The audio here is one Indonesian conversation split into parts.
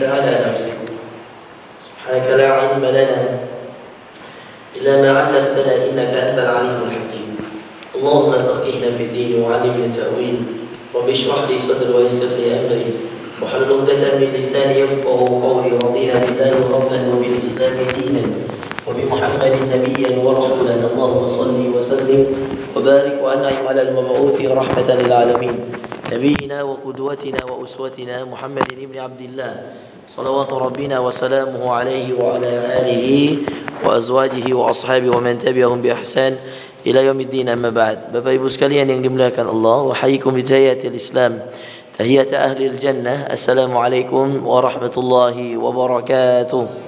على نفسك سبحانك لا علم لنا إلا ما علمتنا إنك أنت العليم الحكيم اللهم فقهنا في الدين وعلمنا التأويل رب اشرح لي صدري ويسر لي أمري واحلل عقدة من لساني يفقهوا قولي رضينا بالله ربا وبالإسلام دينا وبمحمد نبيا ورسولا اللهم صل وسلم وبارك وأنعم على المبعوث رحمة للعالمين نبينا وقدوتنا وأسوتنا محمد بن عبد الله صلوات ربنا وسلامه عليه وعلى آله وأزواجه وأصحابه ومن تبعهم بإحسان إلى يوم الدين أما بعد. Bapak Ibu sekalian yang dimuliakan Allah, wahayyikum bi tahiyatil Islam, tahiyat ahli jannah. Assalamualaikum warahmatullahi wabarakatuh.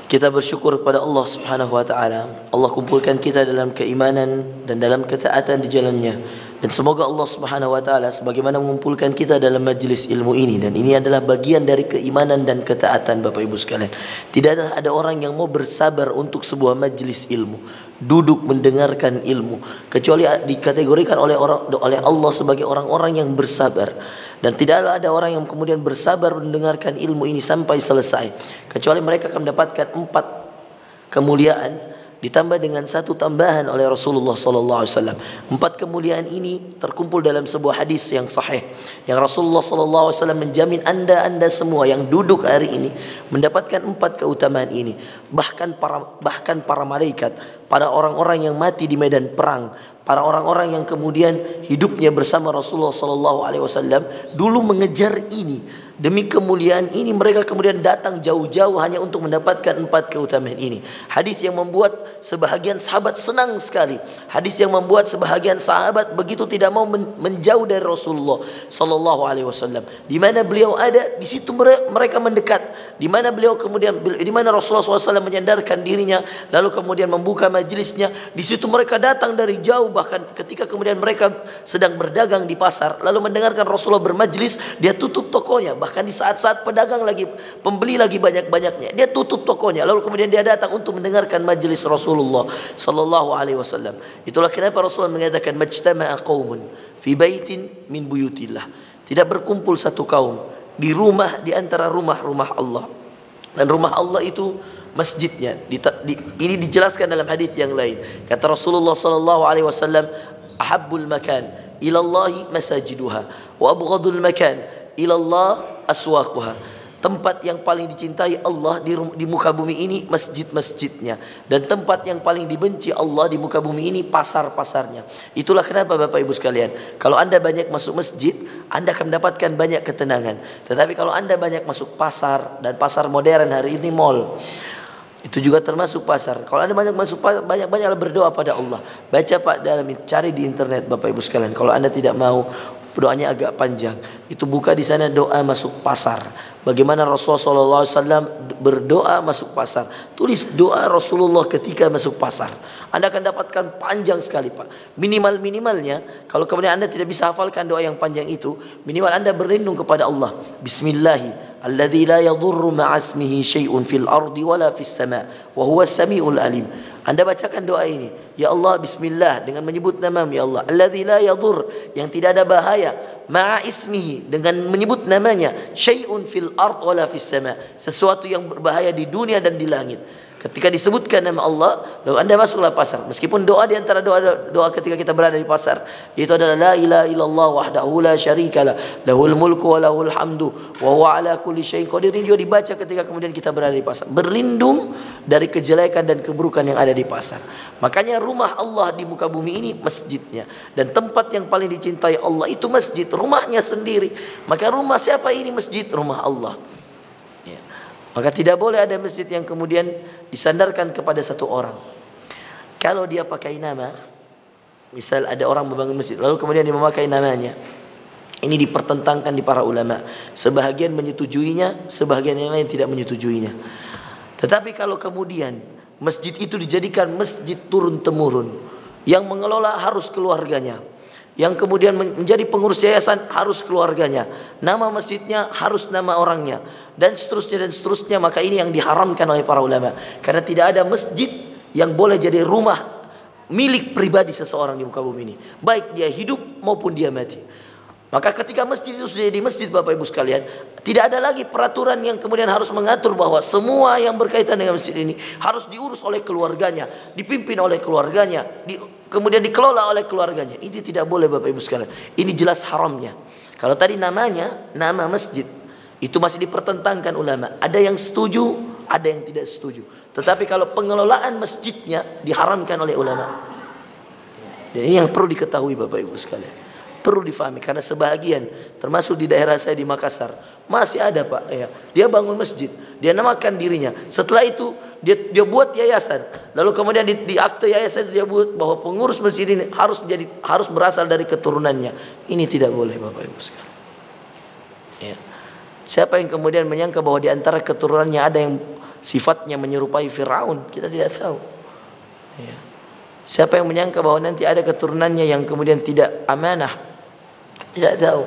Kita bersyukur kepada Allah Subhanahu wa taala. Allah kumpulkan kita dalam keimanan dan dalam ketaatan di jalannya. Dan semoga Allah Subhanahu wa taala sebagaimana mengumpulkan kita dalam majlis ilmu ini, dan ini adalah bagian dari keimanan dan ketaatan Bapak Ibu sekalian. Tidak ada orang yang mau bersabar untuk sebuah majlis ilmu, duduk mendengarkan ilmu, kecuali dikategorikan oleh Allah sebagai orang-orang yang bersabar. Dan tidaklah ada orang yang kemudian bersabar mendengarkan ilmu ini sampai selesai, kecuali mereka akan mendapatkan 4 kemuliaan ditambah dengan 1 tambahan oleh Rasulullah SAW. 4 kemuliaan ini terkumpul dalam sebuah hadis yang sahih, yang Rasulullah SAW menjamin anda semua yang duduk hari ini mendapatkan 4 keutamaan ini. Bahkan para malaikat, para orang-orang yang mati di medan perang, para orang-orang yang kemudian hidupnya bersama Rasulullah SAW dulu mengejar ini. Demi kemuliaan ini mereka kemudian datang jauh-jauh hanya untuk mendapatkan 4 keutamaan ini. Hadis yang membuat sebahagian sahabat senang sekali. Hadis yang membuat sebahagian sahabat begitu tidak mau menjauh dari Rasulullah sallallahu alaihi wasallam. Di mana beliau ada, di situ mereka mendekat. Di mana beliau kemudian, di mana Rasulullah SAW menyandarkan dirinya, lalu kemudian membuka majelisnya, di situ mereka datang dari jauh. Bahkan ketika kemudian mereka sedang berdagang di pasar, lalu mendengarkan Rasulullah bermajlis, dia tutup tokonya. Bahkan di saat-saat pedagang lagi, pembeli lagi banyak-banyaknya, dia tutup tokonya, lalu kemudian dia datang untuk mendengarkan majelis Rasulullah sallallahu alaihi wasallam. Itulah kenapa Rasulullah mengatakan majtama'a qaumun fi baitin min buyutillah. Tidak berkumpul satu kaum di rumah di antara rumah-rumah Allah. Dan rumah Allah itu masjidnya. Ini dijelaskan dalam hadis yang lain. Kata Rasulullah sallallahu alaihi wasallam, ahabbul makan ila Allahi masajiduha wa abghadul makan ila Allah aswaquha. Tempat yang paling dicintai Allah di muka bumi ini masjid-masjidnya, dan tempat yang paling dibenci Allah di muka bumi ini pasar-pasarnya. Itulah kenapa Bapak Ibu sekalian, kalau anda banyak masuk masjid, anda akan mendapatkan banyak ketenangan. Tetapi kalau anda banyak masuk pasar, dan pasar modern hari ini mall, itu juga termasuk pasar. Kalau anda banyak masuk pasar, banyak-banyaklah berdoa pada Allah. Baca Pak cari di internet Bapak Ibu sekalian. Kalau anda tidak mau doanya agak panjang, itu buka di sana doa masuk pasar. Bagaimana Rasulullah SAW berdoa masuk pasar. Tulis doa Rasulullah ketika masuk pasar. Anda akan dapatkan panjang sekali Pak. Minimalnya, kalau kemudian anda tidak bisa hafalkan doa yang panjang itu, minimal anda berlindung kepada Allah. Bismillahi alladzi la yadurru ma'asmihi syai'un fil ardi wala fis sama' wa huwas samiul alim. Anda bacakan doa ini, ya Allah, bismillah, dengan menyebut nama ya Allah, alladzi la yadur, yang tidak ada bahaya, ma'a ismihi, dengan menyebut namanya, syai'un fil ard wala fis sama', sesuatu yang berbahaya di dunia dan di langit. Ketika disebutkan nama Allah, lalu anda masuklah pasar. Meskipun doa di antara doa ketika kita berada di pasar, itu adalah la ilaha illallah wahdahu la syarikalah, lahul mulku wa lahul hamdu wa huwa ala kulli syai'in qadir. Ini juga dibaca ketika kemudian kita berada di pasar, berlindung dari kejelekan dan keburukan yang ada di pasar. Makanya rumah Allah di muka bumi ini masjidnya, dan tempat yang paling dicintai Allah itu masjid, rumahnya sendiri. Maka rumah siapa ini? Masjid, rumah Allah. Maka tidak boleh ada masjid yang kemudian disandarkan kepada satu orang. Kalau dia pakai nama, misal ada orang membangun masjid, lalu kemudian dia memakai namanya, ini dipertentangkan di para ulama. Sebahagian menyetujuinya, sebahagian yang lain tidak menyetujuinya. Tetapi kalau kemudian masjid itu dijadikan masjid turun-temurun, yang mengelola harus keluarganya, yang kemudian menjadi pengurus yayasan harus keluarganya, nama masjidnya harus nama orangnya, dan seterusnya, maka ini yang diharamkan oleh para ulama. Karena tidak ada masjid yang boleh jadi rumah milik pribadi seseorang di muka bumi ini, baik dia hidup maupun dia mati. Maka ketika masjid itu sudah di masjid Bapak Ibu sekalian, tidak ada lagi peraturan yang kemudian harus mengatur bahwa semua yang berkaitan dengan masjid ini harus diurus oleh keluarganya, dipimpin oleh keluarganya, kemudian dikelola oleh keluarganya. Ini tidak boleh Bapak Ibu sekalian. Ini jelas haramnya. Kalau tadi namanya, nama masjid, itu masih dipertentangkan ulama. Ada yang setuju, ada yang tidak setuju. Tetapi kalau pengelolaan masjidnya diharamkan oleh ulama. Ini yang perlu diketahui Bapak Ibu sekalian. Perlu difahami karena sebahagian termasuk di daerah saya di Makassar masih ada Pak ya. Dia bangun masjid, dia namakan dirinya. Setelah itu dia buat yayasan. Lalu kemudian di akte yayasan dia buat bahwa pengurus masjid ini harus berasal dari keturunannya. Ini tidak boleh Bapak Ibu sekalian. Ya. Siapa yang kemudian menyangka bahwa di antara keturunannya ada yang sifatnya menyerupai Firaun? Kita tidak tahu. Ya. Siapa yang menyangka bahwa nanti ada keturunannya yang kemudian tidak amanah? Tidak tahu.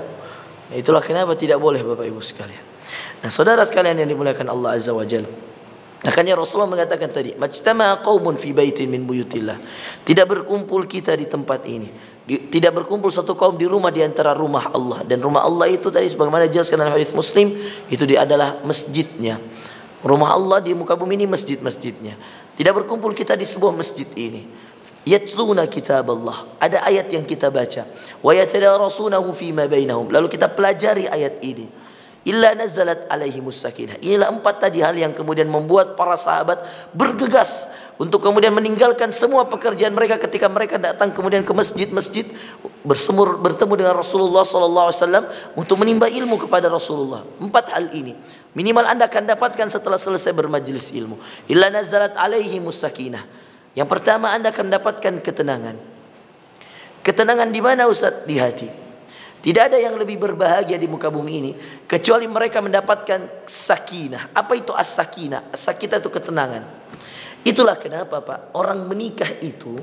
Itulah kenapa tidak boleh Bapak Ibu sekalian. Nah, saudara sekalian yang dimuliakan Allah Azza wa Jalla. Makanya Rasulullah mengatakan tadi, "Majtama'a qaumun fi baitin min buyutillah." Tidak berkumpul kita di tempat ini. Tidak berkumpul satu kaum di rumah di antara rumah Allah, dan rumah Allah itu tadi sebagaimana dijelaskan dalam hadis Muslim, itu adalah masjidnya. Rumah Allah di muka bumi ini masjid-masjidnya. Tidak berkumpul kita di sebuah masjid ini. Yatluna kitab Allah. Ada ayat yang kita baca. Wa yatadarasunahu fima bainahum. Lalu kita pelajari ayat ini. Illa nazalat alaihimus sakinah. Inilah 4 tadi hal yang kemudian membuat para sahabat bergegas untuk kemudian meninggalkan semua pekerjaan mereka ketika mereka datang kemudian ke masjid-masjid bertemu dengan Rasulullah SAW untuk menimba ilmu kepada Rasulullah. 4 hal ini minimal Anda akan dapatkan setelah selesai bermajelis ilmu. Illa nazalat alaihimus sakinah. Yang pertama Anda akan mendapatkan ketenangan. Ketenangan di mana Ustaz? Di hati. Tidak ada yang lebih berbahagia di muka bumi ini kecuali mereka mendapatkan sakinah. Apa itu as-sakinah? As-sakinah itu ketenangan. Itulah kenapa Pak, orang menikah itu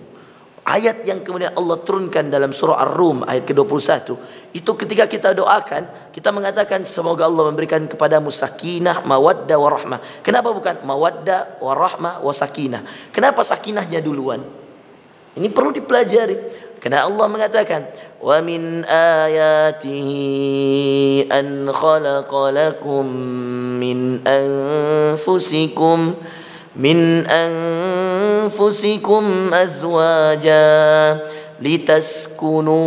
ayat yang kemudian Allah turunkan dalam surah Ar-Rum ayat ke-21 itu ketika kita doakan kita mengatakan semoga Allah memberikan kepadamu sakinah, mawaddah, warahmah. Kenapa bukan mawaddah, warahmah, wasakinah? Kenapa sakinahnya duluan? Ini perlu dipelajari. Karena Allah mengatakan wa min ayatihi an khalaqa lakum min anfusikum azwaja litaskunu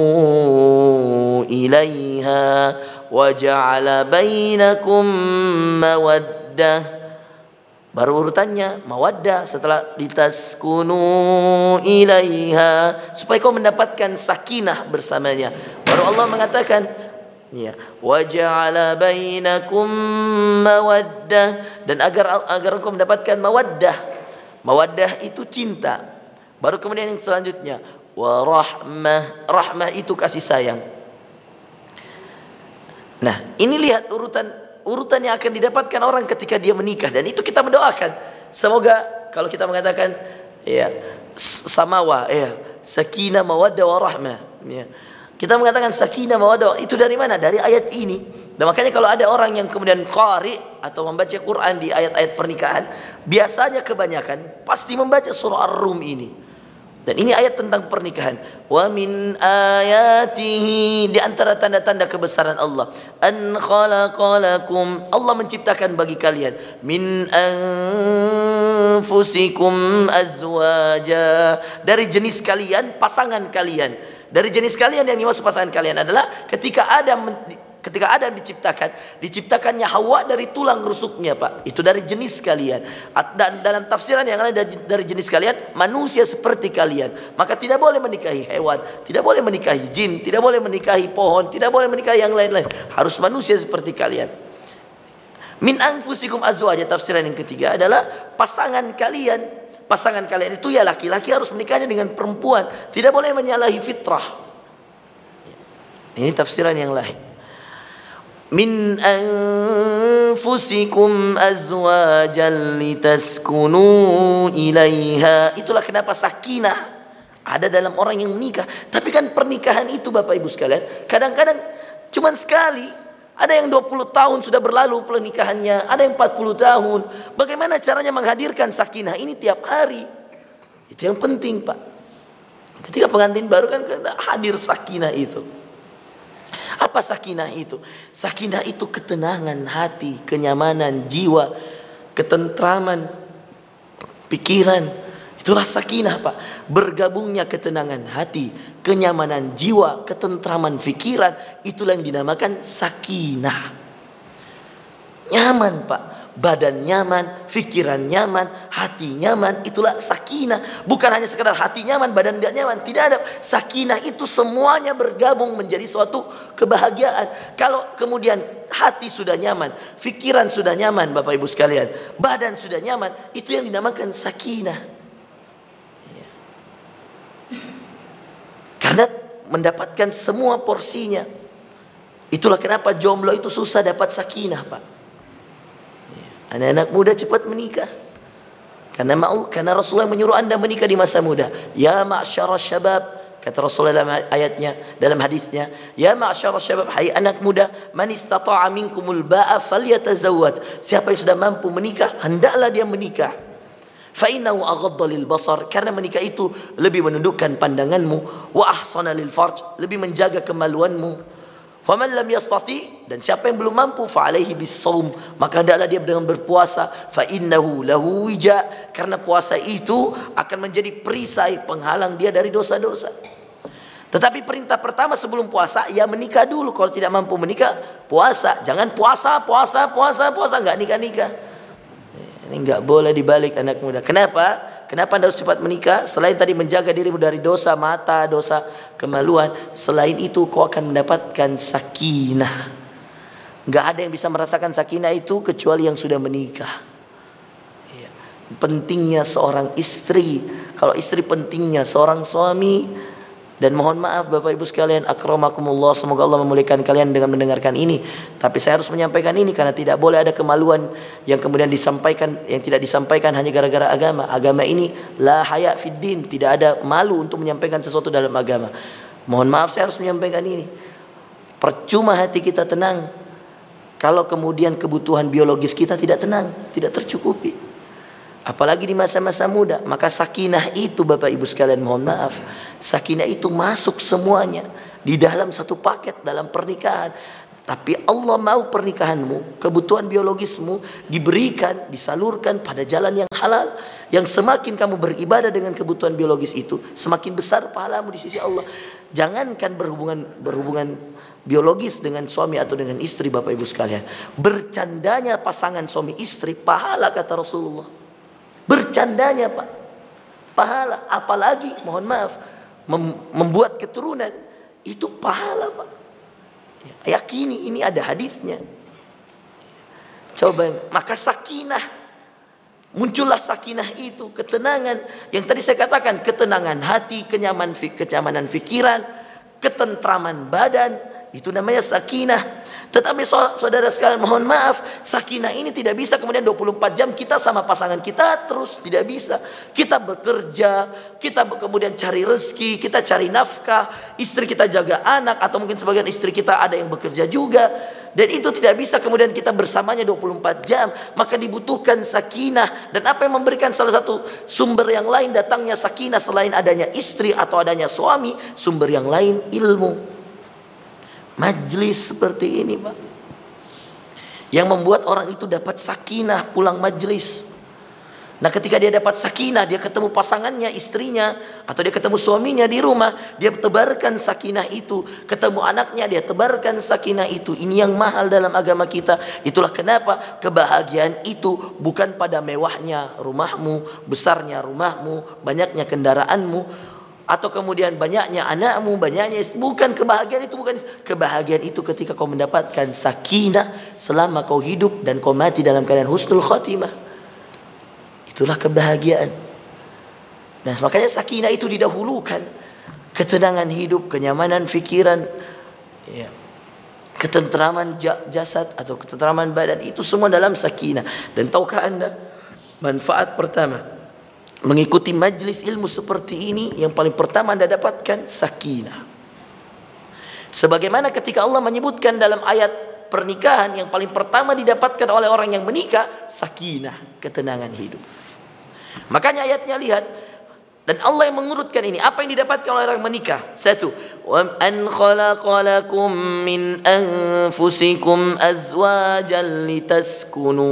ilaiha wa ja'ala bainakum mawaddah. Baru urutannya mawaddah, setelah litaskunu ilaiha, supaya kau mendapatkan sakinah bersamanya. Baru Allah mengatakan ya, wa ja'ala bainakum mawaddah, dan agar kau mendapatkan mawaddah. Mawaddah itu cinta. Baru kemudian yang selanjutnya wa rahmah. Rahmah itu kasih sayang. Nah, ini lihat urutan yang akan didapatkan orang ketika dia menikah, dan itu kita mendoakan semoga kalau kita mengatakan ya samawa ya sakinah mawaddah warahmah ya, kita mengatakan sakinah mawaddah itu dari mana? Dari ayat ini. Dan makanya kalau ada orang yang kemudian qari atau membaca Quran di ayat-ayat pernikahan, biasanya kebanyakan pasti membaca surah Ar-Rum ini. Dan ini ayat tentang pernikahan. Wa min ayatihi, di antara tanda-tanda kebesaran Allah, an khalaqalakum, Allah menciptakan bagi kalian min anfusikum azwaja, dari jenis kalian, pasangan kalian. Dari jenis kalian yang dimaksud pasangan kalian adalah ketika Adam diciptakannya Hawa dari tulang rusuknya Pak. Itu dari jenis kalian. Dan dalam tafsiran yang lain dari jenis kalian, manusia seperti kalian. Maka tidak boleh menikahi hewan, tidak boleh menikahi jin, tidak boleh menikahi pohon, tidak boleh menikahi yang lain-lain. Harus manusia seperti kalian. Min anfusikum azwaja, tafsiran yang ketiga adalah pasangan kalian. Pasangan kalian itu ya laki-laki harus menikahnya dengan perempuan. Tidak boleh menyalahi fitrah. Ini tafsiran yang lain. Min anfusikum azwajan litaskunu ilaiha. Itulah kenapa sakinah ada dalam orang yang menikah. Tapi kan pernikahan itu Bapak Ibu sekalian, kadang-kadang cuman sekali. Ada yang 20 tahun sudah berlalu pernikahannya, ada yang 40 tahun. Bagaimana caranya menghadirkan sakinah ini tiap hari? Itu yang penting Pak. Ketika pengantin baru kan hadir sakinah itu. Apa Apa sakinah itu? Sakinah itu ketenangan hati, kenyamanan jiwa, ketentraman pikiran. Itulah sakinah, Pak. Bergabungnya ketenangan hati, kenyamanan jiwa, ketentraman pikiran, itulah yang dinamakan sakinah. Nyaman, Pak. Badan nyaman, pikiran nyaman, hati nyaman, itulah sakinah. Bukan hanya sekedar hati nyaman, badan tidak nyaman. Tidak ada. Sakinah itu semuanya bergabung menjadi suatu kebahagiaan. Kalau kemudian hati sudah nyaman, pikiran sudah nyaman, Bapak Ibu sekalian, badan sudah nyaman, itu yang dinamakan sakinah. Karena mendapatkan semua porsinya. Itulah kenapa jomblo itu susah dapat sakinah, Pak. Anak-anak muda cepat menikah. Karena Rasulullah menyuruh Anda menikah di masa muda. Ya ma'syara syabab, kata Rasulullah dalam ayatnya, dalam hadisnya, ya ma'syara syabab, hai anak muda, man istata'a minkumul ba'a falyatazawwaj. Siapa yang sudah mampu menikah, hendaklah dia menikah. Fa innahu aghadda lil basar, karena menikah itu lebih menundukkan pandanganmu, wa ahsana lil farj, lebih menjaga kemaluanmu. Faman lam yastati, dan siapa yang belum mampu, fa alaihi bis-shaum, maka hendaklah dia dengan berpuasa. Fa innahu lahu wija, karena puasa itu akan menjadi perisai penghalang dia dari dosa-dosa. Tetapi perintah pertama sebelum puasa, ya menikah dulu. Kalau tidak mampu menikah, puasa. Jangan puasa enggak nikah-nikah. Ini enggak boleh dibalik, anak muda. Kenapa? Kenapa Anda harus cepat menikah? Selain tadi menjaga dirimu dari dosa mata, dosa kemaluan, selain itu kau akan mendapatkan sakinah. Enggak ada yang bisa merasakan sakinah itu kecuali yang sudah menikah. Pentingnya seorang istri, kalau istri pentingnya seorang suami. Dan mohon maaf Bapak Ibu sekalian, akramakumullah, semoga Allah memuliakan kalian dengan mendengarkan ini. Tapi saya harus menyampaikan ini karena tidak boleh ada kemaluan yang kemudian disampaikan, yang tidak disampaikan hanya gara-gara agama. Agama ini la haya fid din, tidak ada malu untuk menyampaikan sesuatu dalam agama. Mohon maaf saya harus menyampaikan ini. Percuma hati kita tenang kalau kemudian kebutuhan biologis kita tidak tenang, tidak tercukupi. Apalagi di masa-masa muda. Maka sakinah itu Bapak Ibu sekalian, mohon maaf, sakinah itu masuk semuanya di dalam satu paket dalam pernikahan. Tapi Allah mau pernikahanmu, kebutuhan biologismu diberikan, disalurkan pada jalan yang halal. Yang semakin kamu beribadah dengan kebutuhan biologis itu, semakin besar pahalamu di sisi Allah. Jangankan berhubungan biologis dengan suami atau dengan istri, Bapak Ibu sekalian, bercandanya pasangan suami istri pahala, kata Rasulullah. Bercandanya, Pak, pahala. Apalagi mohon maaf membuat keturunan, itu pahala, Pak. Yakini ini ada hadisnya. Coba, maka sakinah, muncullah sakinah itu, ketenangan yang tadi saya katakan, ketenangan hati, kenyamanan pikiran, ketentraman badan, itu namanya sakinah. Tetapi saudara sekalian, mohon maaf, sakinah ini tidak bisa kemudian 24 jam kita sama pasangan kita terus, tidak bisa. Kita bekerja, kita kemudian cari rezeki, kita cari nafkah, istri kita jaga anak, atau mungkin sebagian istri kita ada yang bekerja juga. Dan itu tidak bisa kemudian kita bersamanya 24 jam. Maka dibutuhkan sakinah. Dan apa yang memberikan salah satu sumber yang lain datangnya sakinah selain adanya istri atau adanya suami, sumber yang lain ilmu. Majlis seperti ini, Pak, yang membuat orang itu dapat sakinah pulang majlis. Nah, ketika dia dapat sakinah, dia ketemu pasangannya, istrinya, atau dia ketemu suaminya di rumah, dia tebarkan sakinah itu. Ketemu anaknya, dia tebarkan sakinah itu. Ini yang mahal dalam agama kita. Itulah kenapa kebahagiaan itu bukan pada mewahnya rumahmu, besarnya rumahmu, banyaknya kendaraanmu, atau kemudian banyaknya anakmu, banyaknya, bukan kebahagiaan itu. Bukan kebahagiaan itu ketika kau mendapatkan sakinah selama kau hidup dan kau mati dalam keadaan husnul khatimah. Itulah kebahagiaan. Nah, makanya sakinah itu didahulukan. Ketenangan hidup, kenyamanan fikiran, ya, ketentraman jasad atau ketentraman badan, itu semua dalam sakinah. Dan tahukah Anda manfaat pertama mengikuti majlis ilmu seperti ini? Yang paling pertama Anda dapatkan sakinah. Sebagaimana ketika Allah menyebutkan dalam ayat pernikahan, yang paling pertama didapatkan oleh orang yang menikah, sakinah, ketenangan hidup. Makanya ayatnya lihat, Dan Allah yang mengurutkan ini. Apa yang didapatkan oleh orang menikah? Satu, wa an khalaqalakum min anfusikum azwajan litaskunu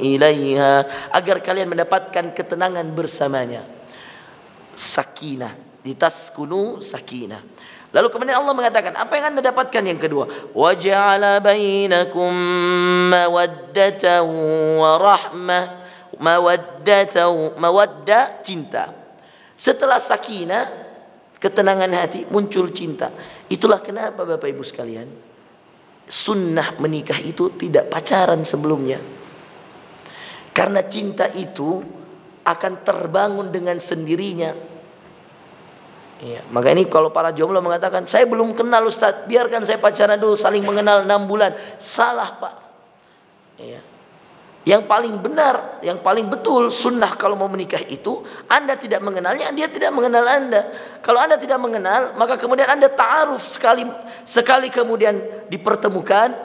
ilaiha, agar kalian mendapatkan ketenangan bersamanya. Sakinah, litaskunu sakinah. Lalu kemudian Allah mengatakan, apa yang Anda dapatkan yang kedua? Wa ja'ala bainakum mawaddatan wa rahmah. Mawaddah, cinta. Setelah sakinah, ketenangan hati, muncul cinta. Itulah kenapa Bapak Ibu sekalian, sunnah menikah itu tidak pacaran sebelumnya. Karena cinta itu akan terbangun dengan sendirinya. Ya, maka ini kalau para jomblo mengatakan, saya belum kenal Ustaz, biarkan saya pacaran dulu, saling mengenal 6 bulan. Salah Pak. Ya. Yang paling benar, yang paling betul sunnah kalau mau menikah itu, Anda tidak mengenalnya, dia tidak mengenal Anda. Kalau Anda tidak mengenal, maka kemudian Anda ta'aruf sekali kemudian dipertemukan,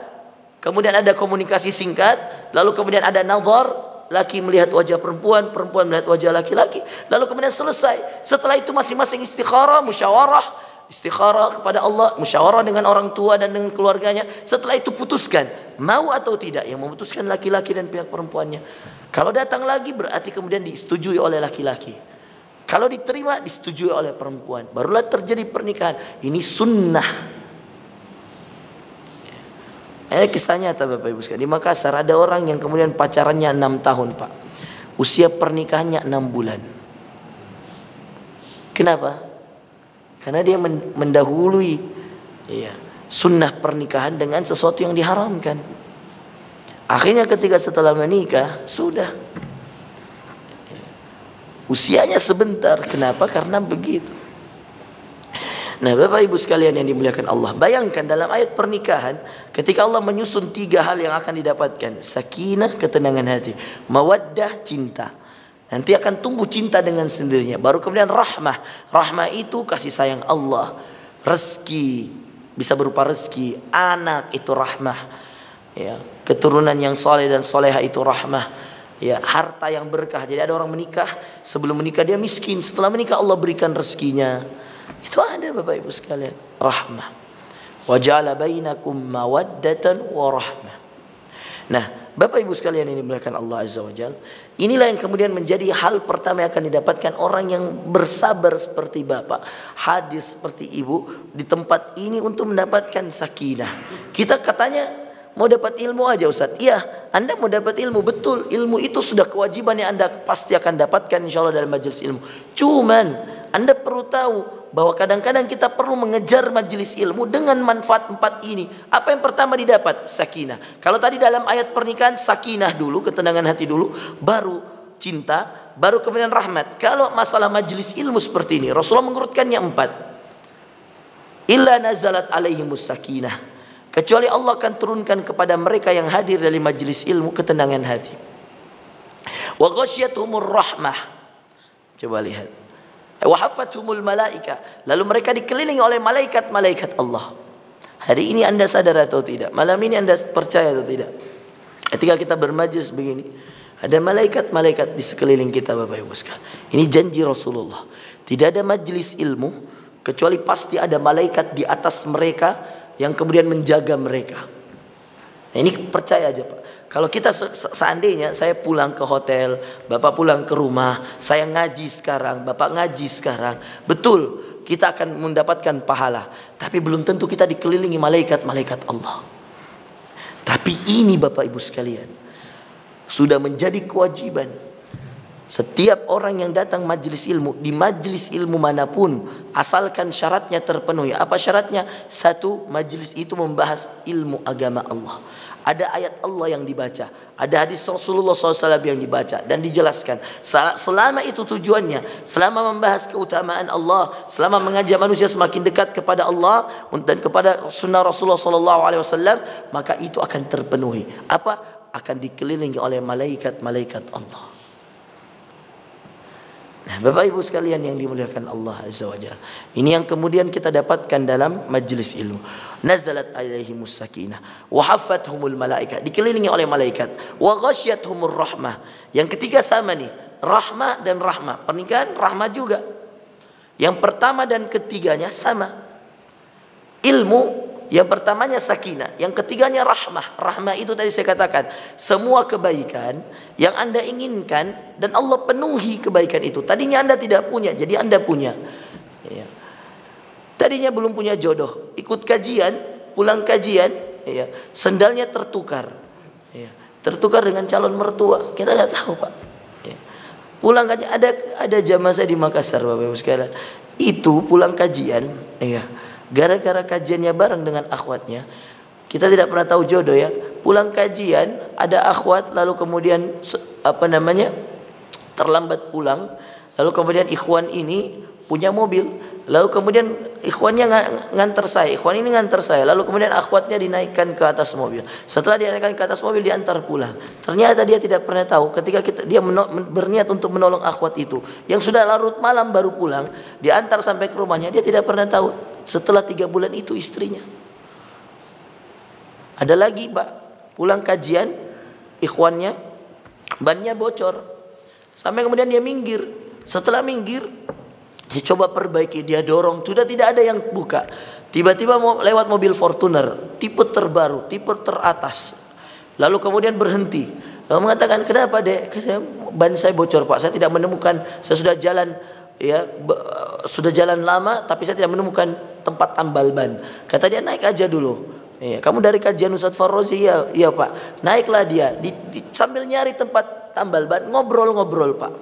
kemudian ada komunikasi singkat, lalu kemudian ada nazar, laki melihat wajah perempuan, perempuan melihat wajah laki-laki, lalu kemudian selesai. Setelah itu masing-masing istikharah, musyawarah, istikharah kepada Allah, musyawarah dengan orang tua dan dengan keluarganya. Setelah itu putuskan mau atau tidak. Yang memutuskan laki-laki dan pihak perempuannya. Kalau datang lagi berarti kemudian disetujui oleh laki-laki. Kalau diterima disetujui oleh perempuan. Barulah terjadi pernikahan. Ini sunnah. Ini kisahnya nyata Bapak Ibu sekalian. Di Makassar ada orang yang kemudian pacarannya 6 tahun Pak. Usia pernikahannya 6 bulan. Kenapa? Karena dia mendahului sunnah pernikahan dengan sesuatu yang diharamkan. Akhirnya ketika setelah menikah, sudah. Usianya sebentar. Kenapa? Karena begitu. Nah Bapak Ibu sekalian yang dimuliakan Allah, bayangkan dalam ayat pernikahan, ketika Allah menyusun 3 hal yang akan didapatkan. Sakinah, ketenangan hati. Mawaddah, cinta. Nanti akan tumbuh cinta dengan sendirinya. Baru kemudian rahmah. Rahmah itu kasih sayang Allah. Rezeki, bisa berupa rezeki. Anak itu rahmah. Ya, keturunan yang soleh dan soleha itu rahmah. Ya, harta yang berkah. Jadi ada orang menikah, sebelum menikah dia miskin. Setelah menikah Allah berikan rezekinya. Itu ada Bapak Ibu sekalian. Rahmah. Wa ja'ala bainakum mawaddatan wa rahmah. Nah, Bapak Ibu sekalian ini dimuliakan Allah Azza wa Jalla. Inilah yang kemudian menjadi hal pertama yang akan didapatkan orang yang bersabar seperti Bapak, hadir seperti Ibu di tempat ini untuk mendapatkan sakinah. Kita katanya mau dapat ilmu aja Ustaz. Iya, Anda mau dapat ilmu, betul. Ilmu itu sudah kewajiban yang Anda pasti akan dapatkan insyaallah dalam majelis ilmu. Cuman Anda perlu tahu bahwa kadang-kadang kita perlu mengejar majelis ilmu dengan manfaat 4 ini. Apa yang pertama didapat? Sakinah. Kalau tadi dalam ayat pernikahan sakinah dulu, ketenangan hati dulu, baru cinta, baru kemudian rahmat. Kalau masalah majelis ilmu seperti ini, Rasulullah mengurutkannya 4. Illa nazalat alaihimus sakinah. Kecuali Allah akan turunkan kepada mereka yang hadir dari majelis ilmu ketenangan hati. Wa ghasyiyatuhumur rahmah. Coba lihat. Wa haffathumul malaika. Lalu mereka dikelilingi oleh malaikat-malaikat Allah. Hari ini Anda sadar atau tidak? Malam ini Anda percaya atau tidak? Ketika kita bermajlis begini, ada malaikat-malaikat di sekeliling kita Bapak Ibu sekalian. Ini janji Rasulullah. Tidak ada majlis ilmu kecuali pasti ada malaikat di atas mereka yang kemudian menjaga mereka. Nah, ini percaya aja Pak. Kalau kita seandainya saya pulang ke hotel, Bapak pulang ke rumah, saya ngaji sekarang, Bapak ngaji sekarang, betul kita akan mendapatkan pahala. Tapi belum tentu kita dikelilingi malaikat-malaikat Allah. Tapi ini Bapak Ibu sekalian, sudah menjadi kewajiban. Setiap orang yang datang majelis ilmu, di majelis ilmu manapun, asalkan syaratnya terpenuhi. Apa syaratnya? 1, majelis itu membahas ilmu agama Allah. Ada ayat Allah yang dibaca, ada hadis Rasulullah SAW yang dibaca dan dijelaskan. Selama itu tujuannya, selama membahas keutamaan Allah, selama mengajak manusia semakin dekat kepada Allah dan kepada sunnah Rasulullah SAW, maka itu akan terpenuhi. Apa? Akan dikelilingi oleh malaikat-malaikat Allah. Nah, Bapak Ibu sekalian yang dimuliakan Allah Azza wa Jalla, ini yang kemudian kita dapatkan dalam majlis ilmu. Nazalat alaihimus sakinah wa haffathumul malaika, dikelilingi oleh malaikat. Wa ghasyiyatuhumur rahmah. Yang ketiga sama nih, rahmah dan rahmah. Pernikahan rahmah juga. Yang pertama dan ketiganya sama. Ilmu yang pertamanya sakinah, yang ketiganya rahmah. Rahmah itu tadi saya katakan, semua kebaikan yang Anda inginkan dan Allah penuhi kebaikan itu. Tadinya Anda tidak punya, jadi Anda punya. Ya. Tadinya belum punya jodoh, ikut kajian, pulang kajian, ya, sendalnya tertukar. Ya. Tertukar dengan calon mertua. Kita nggak tahu, Pak. Ya. Pulang kajian, ada jamaah saya di Makassar, Bapak Ibu sekalian. Itu pulang kajian, ya. Gara-gara kajiannya bareng dengan akhwatnya, kita tidak pernah tahu jodoh ya. Pulang kajian ada akhwat, lalu kemudian terlambat pulang, lalu kemudian ikhwan ini punya mobil, lalu kemudian ikhwannya nganter saya, ikhwan ini nganter saya, lalu kemudian akhwatnya dinaikkan ke atas mobil. Setelah dinaikkan ke atas mobil, diantar pulang. Ternyata dia tidak pernah tahu ketika dia berniat untuk menolong akhwat itu, yang sudah larut malam baru pulang, diantar sampai ke rumahnya, dia tidak pernah tahu setelah 3 bulan itu istrinya. Ada lagi, Pak, pulang kajian, ikhwannya bannya bocor, sampai kemudian dia minggir. Setelah minggir, dia coba perbaiki, dia dorong, sudah tidak ada yang buka. Tiba-tiba lewat mobil Fortuner, tipe terbaru, tipe teratas. Lalu kemudian berhenti. Lalu mengatakan, kenapa dek? Ban saya bocor, Pak. Saya tidak menemukan. Saya sudah jalan, ya, sudah jalan lama, tapi saya tidak menemukan tempat tambal ban. Kata dia, naik aja dulu. Ya, kamu dari kajian Ustadz Farrozi? Iya Pak. Naiklah dia. Sambil nyari tempat tambal ban, ngobrol-ngobrol, Pak.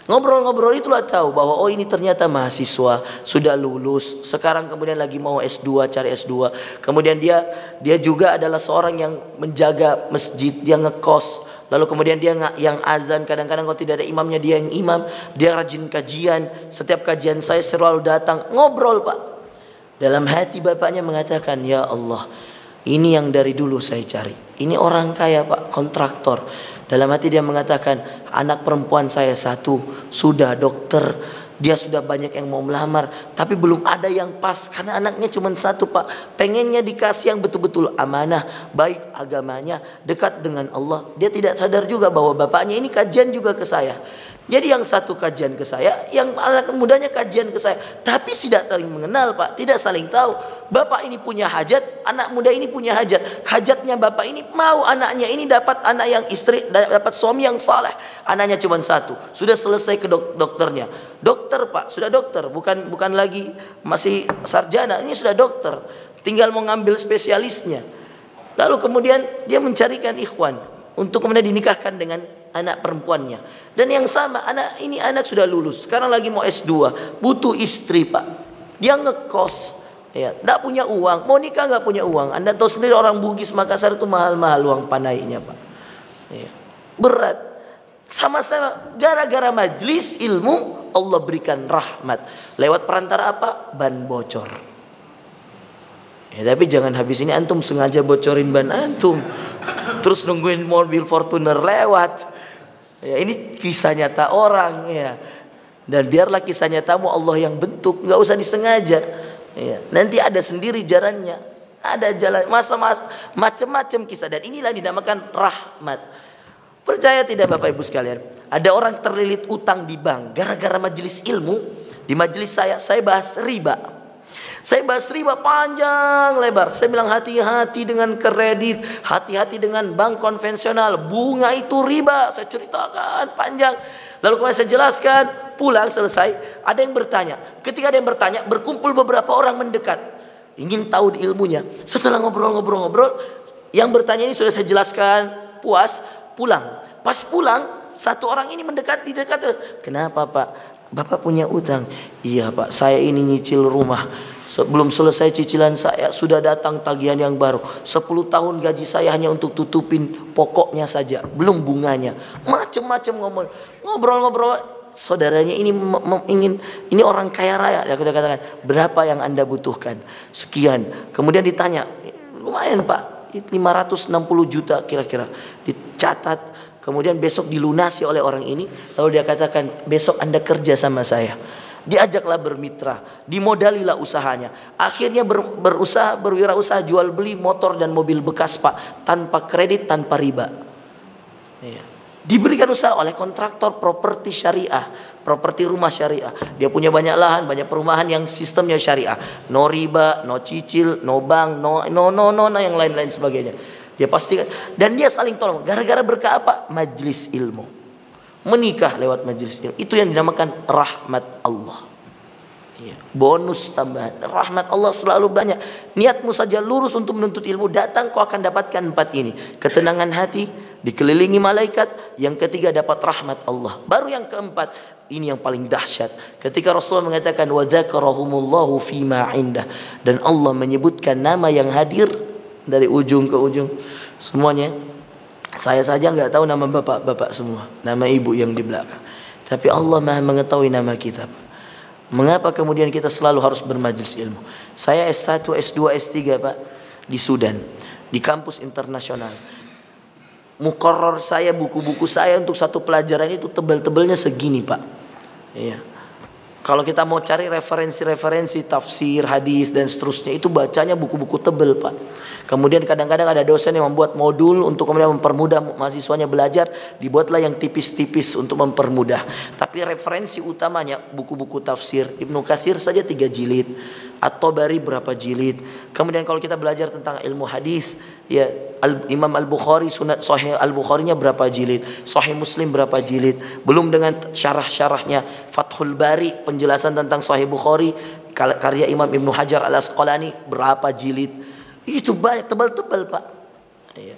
Ngobrol-ngobrol itulah tahu bahwa oh ini ternyata mahasiswa, sudah lulus, sekarang kemudian lagi mau S2, cari S2. Kemudian dia juga adalah seorang yang menjaga masjid, dia ngekos. Lalu kemudian dia yang azan, kadang-kadang kalau tidak ada imamnya dia yang imam. Dia rajin kajian, setiap kajian saya selalu datang, ngobrol, Pak. Dalam hati bapaknya mengatakan, ya Allah, ini yang dari dulu saya cari. Ini orang kaya, Pak, kontraktor. Dalam hati dia mengatakan, anak perempuan saya satu sudah dokter, dia sudah banyak yang mau melamar, tapi belum ada yang pas karena anaknya cuma satu, Pak. Pengennya dikasih yang betul-betul amanah, baik agamanya, dekat dengan Allah. Dia tidak sadar juga bahwa bapaknya ini kajian juga ke saya. Jadi yang satu kajian ke saya, yang anak mudanya kajian ke saya, tapi tidak saling mengenal, Pak, tidak saling tahu. Bapak ini punya hajat, anak muda ini punya hajat. Hajatnya bapak ini mau anaknya ini dapat anak yang istri, dapat suami yang saleh. Anaknya cuma satu, sudah selesai ke dokternya. Dokter, Pak, sudah dokter, bukan lagi masih sarjana, ini sudah dokter. Tinggal mau ngambil spesialisnya. Lalu kemudian dia mencarikan ikhwan untuk kemudian dinikahkan dengan anak perempuannya. Dan yang sama, anak sudah lulus, sekarang lagi mau S2, butuh istri, Pak. Dia ngekos, ya, tidak punya uang, mau nikah nggak punya uang. Anda tahu sendiri orang Bugis Makassar itu mahal-mahal uang panainya, Pak. Ya. Berat. Sama-sama gara-gara majlis ilmu Allah berikan rahmat. Lewat perantara apa? Ban bocor. Ya, tapi jangan habis ini antum sengaja bocorin ban antum, terus nungguin mobil Fortuner lewat. Ya, ini kisah nyata orang, ya. Dan biarlah kisah nyatamu Allah yang bentuk, nggak usah disengaja. Ya, nanti ada sendiri jalannya, ada jalan masa-masa macam-macam kisah, dan inilah dinamakan rahmat. Percaya tidak Bapak Ibu sekalian? Ada orang terlilit utang di bank gara-gara majelis ilmu. Di majelis saya bahas riba. Saya bahas riba panjang lebar. Saya bilang hati-hati dengan kredit, hati-hati dengan bank konvensional. Bunga itu riba. Saya ceritakan panjang. Lalu kemudian saya jelaskan, pulang selesai. Ada yang bertanya. Ketika ada yang bertanya, berkumpul beberapa orang mendekat, ingin tahu ilmunya. Setelah ngobrol-ngobrol, yang bertanya ini sudah saya jelaskan, puas, pulang. Pas pulang, satu orang ini mendekat. Kenapa, Pak? Bapak punya utang? Iya, Pak, saya ini nyicil rumah. Belum selesai cicilan saya, sudah datang tagihan yang baru. 10 tahun gaji saya hanya untuk tutupin pokoknya saja, belum bunganya. Macam-macam ngobrol-ngobrol. Saudaranya ini ini orang kaya raya. Dia katakan, berapa yang Anda butuhkan? Sekian. Kemudian ditanya, lumayan, Pak, 560 juta kira-kira. Dicatat. Kemudian besok dilunasi oleh orang ini. Lalu dia katakan, besok Anda kerja sama saya. Diajaklah bermitra, dimodalilah usahanya. Akhirnya berwirausaha jual beli motor dan mobil bekas, Pak, tanpa kredit, tanpa riba. Ya. Diberikan usaha oleh kontraktor properti syariah, properti rumah syariah. Dia punya banyak lahan, banyak perumahan yang sistemnya syariah. No riba, no cicil, no bank, no yang lain-lain sebagainya. Dia pastikan, dan dia saling tolong. Gara-gara berkah apa? Majlis ilmu. Menikah lewat majlis ilmu. Itu yang dinamakan rahmat Allah. Ya, bonus tambahan. Rahmat Allah selalu banyak. Niatmu saja lurus untuk menuntut ilmu, datang kau akan dapatkan 4 ini. Ketenangan hati, dikelilingi malaikat. Yang ketiga dapat rahmat Allah. Baru yang keempat, ini yang paling dahsyat. Ketika Rasulullah mengatakan wa dzakarahumullahu fima indah, dan Allah menyebutkan nama yang hadir dari ujung ke ujung semuanya. Saya saja nggak tahu nama bapak-bapak semua, nama ibu yang di belakang. Tapi Allah Maha mengetahui nama kita, Pak. Mengapa kemudian kita selalu harus bermajlis ilmu? Saya S1, S2, S3 Pak di Sudan, di kampus internasional. Muqarrar saya, buku-buku saya untuk satu pelajaran itu tebal-tebalnya segini Pak. Iya. Kalau kita mau cari referensi-referensi tafsir, hadis dan seterusnya, itu bacanya buku-buku tebal Pak. Kemudian kadang-kadang ada dosen yang membuat modul untuk kemudian mempermudah mahasiswanya belajar, dibuatlah yang tipis-tipis untuk mempermudah. Tapi referensi utamanya buku-buku tafsir. Ibnu Katsir saja 3 jilid, At-Tabari berapa jilid. Kemudian kalau kita belajar tentang ilmu hadis, ya Imam Al-Bukhari, Sunat Sahih Al-Bukharinya berapa jilid, Sahih Muslim berapa jilid, belum dengan syarah-syarahnya, Fathul Bari penjelasan tentang Sahih Bukhari karya Imam Ibnu Hajar Al-Asqalani berapa jilid. Itu banyak, tebal-tebal Pak. Ya.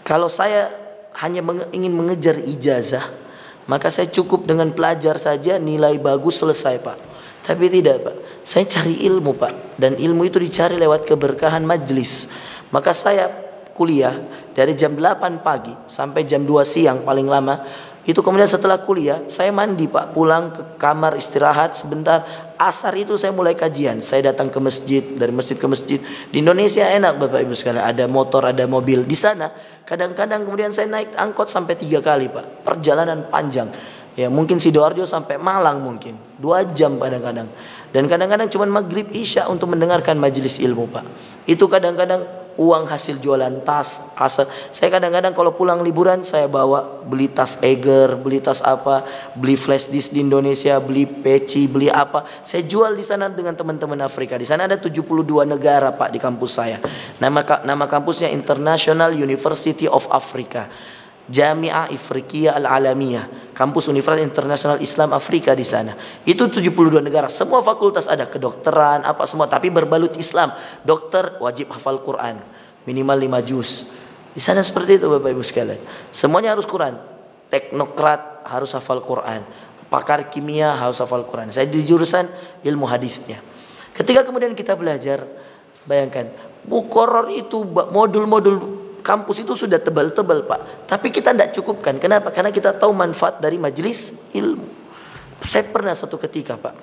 Kalau saya hanya ingin mengejar ijazah, maka saya cukup dengan pelajar saja, nilai bagus, selesai Pak. Tapi tidak Pak, saya cari ilmu Pak, dan ilmu itu dicari lewat keberkahan majlis. Maka saya kuliah dari jam 8 pagi sampai jam 2 siang paling lama. Itu kemudian setelah kuliah saya mandi Pak, pulang ke kamar istirahat sebentar. Asar itu saya mulai kajian. Saya datang ke masjid, dari masjid ke masjid. Di Indonesia enak Bapak Ibu sekalian, ada motor, ada mobil. Di sana kadang-kadang kemudian saya naik angkot sampai 3 kali Pak. Perjalanan panjang. Ya mungkin Sidoarjo sampai Malang mungkin 2 jam kadang-kadang. Dan kadang-kadang cuma maghrib isya untuk mendengarkan majelis ilmu Pak. Itu kadang-kadang uang hasil jualan tas, asal. Saya kadang-kadang kalau pulang liburan saya bawa, beli tas Eiger, beli tas apa, beli flash disk di Indonesia, beli peci, beli apa. Saya jual di sana dengan teman-teman Afrika. Di sana ada 72 negara Pak di kampus saya. Nama kampusnya International University of Africa. Jami'ah Ifriqiyah Al-Alamiyah, kampus Universitas Internasional Islam Afrika di sana. Itu 72 negara, semua fakultas ada, kedokteran, apa semua, tapi berbalut Islam. Dokter wajib hafal Quran, minimal 5 juz. Di sana seperti itu Bapak Ibu sekalian. Semuanya harus Quran. Teknokrat harus hafal Quran. Pakar kimia harus hafal Quran. Saya di jurusan ilmu hadisnya. Ketika kemudian kita belajar, bayangkan, muqarrar itu modul-modul kampus itu sudah tebal-tebal Pak. Tapi kita tidak cukupkan. Kenapa? Karena kita tahu manfaat dari majelis ilmu. Saya pernah satu ketika Pak,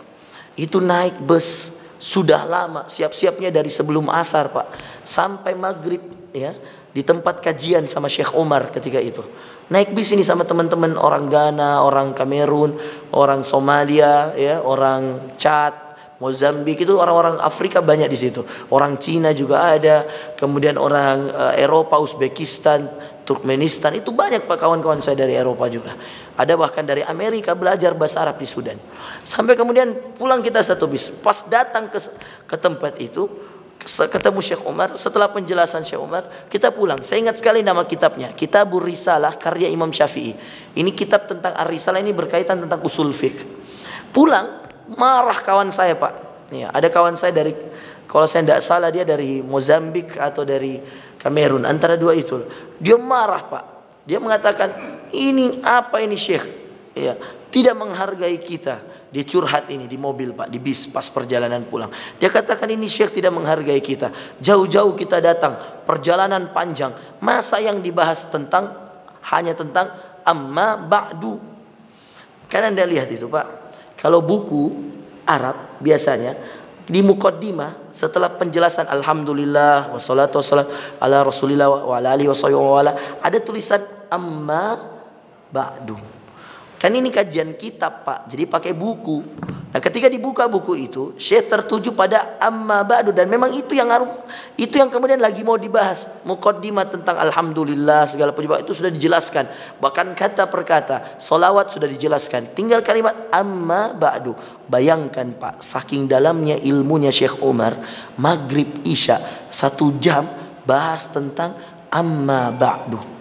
itu naik bus sudah lama, siap-siapnya dari sebelum asar Pak, sampai maghrib ya, di tempat kajian sama Syekh Umar ketika itu. Naik bis ini sama teman-teman orang Ghana, orang Kamerun, orang Somalia, ya, orang Chad, Mozambik, itu orang-orang Afrika banyak di situ. Orang Cina juga ada, kemudian orang Eropa, Uzbekistan, Turkmenistan, itu banyak Pak kawan-kawan saya dari Eropa juga. Ada bahkan dari Amerika belajar bahasa Arab di Sudan. Sampai kemudian pulang kita satu bis. Pas datang ke tempat itu, ketemu Syekh Umar. Setelah penjelasan Syekh Umar, kita pulang. Saya ingat sekali nama kitabnya, Kitabur Risalah karya Imam Syafi'i. Ini kitab tentang Ar-Risalah, ini berkaitan tentang usul fiqh. Pulang marah kawan saya Pak. Ya, ada kawan saya dari, kalau saya tidak salah dia dari Mozambik atau dari Kamerun, antara dua itu. Dia marah Pak. Dia mengatakan, ini apa ini Syekh? Ya, tidak menghargai kita. Dia curhat ini di mobil Pak, di bis pas perjalanan pulang. Dia katakan ini Syekh tidak menghargai kita. Jauh-jauh kita datang, perjalanan panjang. Masa yang dibahas hanya tentang amma ba'du. Kan Anda lihat itu Pak. Kalau buku Arab biasanya di muqaddimah setelah penjelasan alhamdulillah wassalatu wassalam ala rasulillah wa ala alihi washabihi wa ala, ada tulisan amma ba'du. Kan ini kajian kitab Pak, jadi pakai buku. Nah ketika dibuka buku itu, Syekh tertuju pada amma ba'du, dan memang itu yang kemudian lagi mau dibahas. Muqaddimah tentang alhamdulillah, segala penyebab itu sudah dijelaskan. Bahkan kata per kata, solawat sudah dijelaskan. Tinggal kalimat amma ba'du. Bayangkan Pak, saking dalamnya ilmunya Syekh Umar, maghrib isya 1 jam bahas tentang amma ba'du.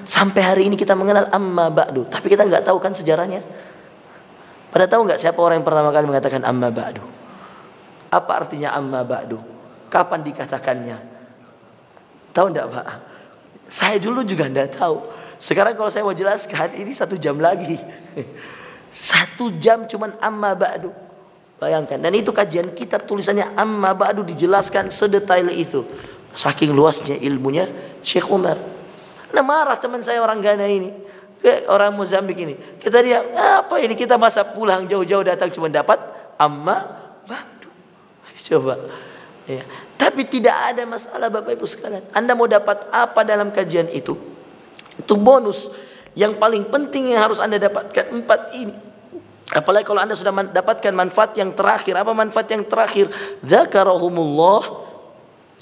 Sampai hari ini kita mengenal amma ba'du, tapi kita nggak tahu kan sejarahnya. Pada tahu nggak siapa orang yang pertama kali mengatakan amma ba'du? Apa artinya amma ba'du? Kapan dikatakannya? Tahu nggak Pak? Saya dulu juga nggak tahu. Sekarang kalau saya mau jelaskan, ini 1 jam lagi. 1 jam cuman amma ba'du. Bayangkan. Dan itu kajian kitab tulisannya amma ba'du, dijelaskan sedetail itu. Saking luasnya ilmunya Syekh Umar. Nah marah teman saya orang Ghana ini, orang Mozambik ini. Kata dia, apa ini kita masa pulang jauh-jauh datang cuma dapat amma ba'du. Coba. Ya. Tapi tidak ada masalah Bapak Ibu sekalian. Anda mau dapat apa dalam kajian itu? Itu bonus. Yang paling penting yang harus Anda dapatkan 4 ini. Apalagi kalau Anda sudah mendapatkan manfaat yang terakhir. Apa manfaat yang terakhir? Dzakarahumullah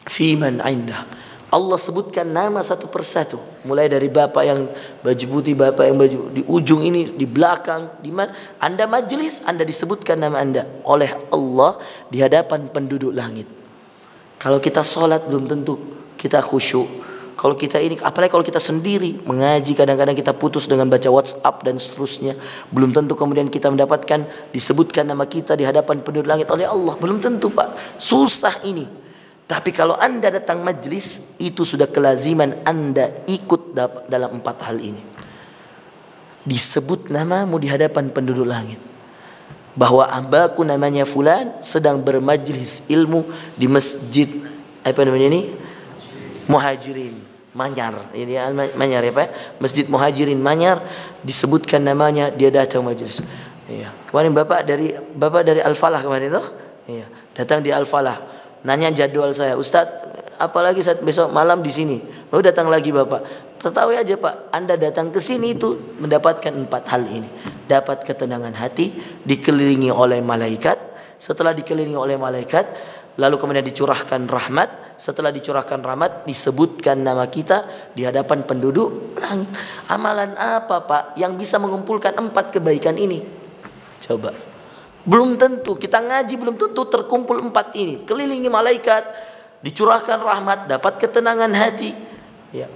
fi man indah. Allah sebutkan nama satu persatu, mulai dari bapak yang baju putih, bapak yang baju di ujung ini, di belakang, di mana Anda majelis, Anda disebutkan nama Anda oleh Allah di hadapan penduduk langit. Kalau kita sholat belum tentu kita khusyuk. Kalau kita ini, apalagi kalau kita sendiri mengaji, kadang-kadang kita putus dengan baca WhatsApp dan seterusnya, belum tentu kemudian kita mendapatkan disebutkan nama kita di hadapan penduduk langit oleh Allah. Belum tentu Pak, susah ini. Tapi kalau Anda datang majlis, itu sudah kelaziman Anda ikut dalam 4 hal ini. Disebut namamu di hadapan penduduk langit. Bahwa hambaku namanya fulan sedang bermajlis ilmu di masjid apa namanya ini? Muhajirin Manyar. Ini Manyar ya Pak? Masjid Muhajirin Manyar, disebutkan namanya, dia datang majlis. Iya. Kemarin Bapak dari Al-Falah kemarin tuh? Iya, datang di Al-Falah. Nanya jadwal saya, Ustadz, apalagi saat besok malam di sini. Mau datang lagi Bapak. Ketahui aja Pak, Anda datang ke sini itu mendapatkan 4 hal ini. Dapat ketenangan hati, dikelilingi oleh malaikat. Setelah dikelilingi oleh malaikat, lalu kemudian dicurahkan rahmat. Setelah dicurahkan rahmat, disebutkan nama kita di hadapan penduduk langit. Amalan apa Pak yang bisa mengumpulkan 4 kebaikan ini? Coba. Belum tentu, kita ngaji belum tentu terkumpul 4 ini. Kelilingi malaikat, dicurahkan rahmat, dapat ketenangan hati. Ya.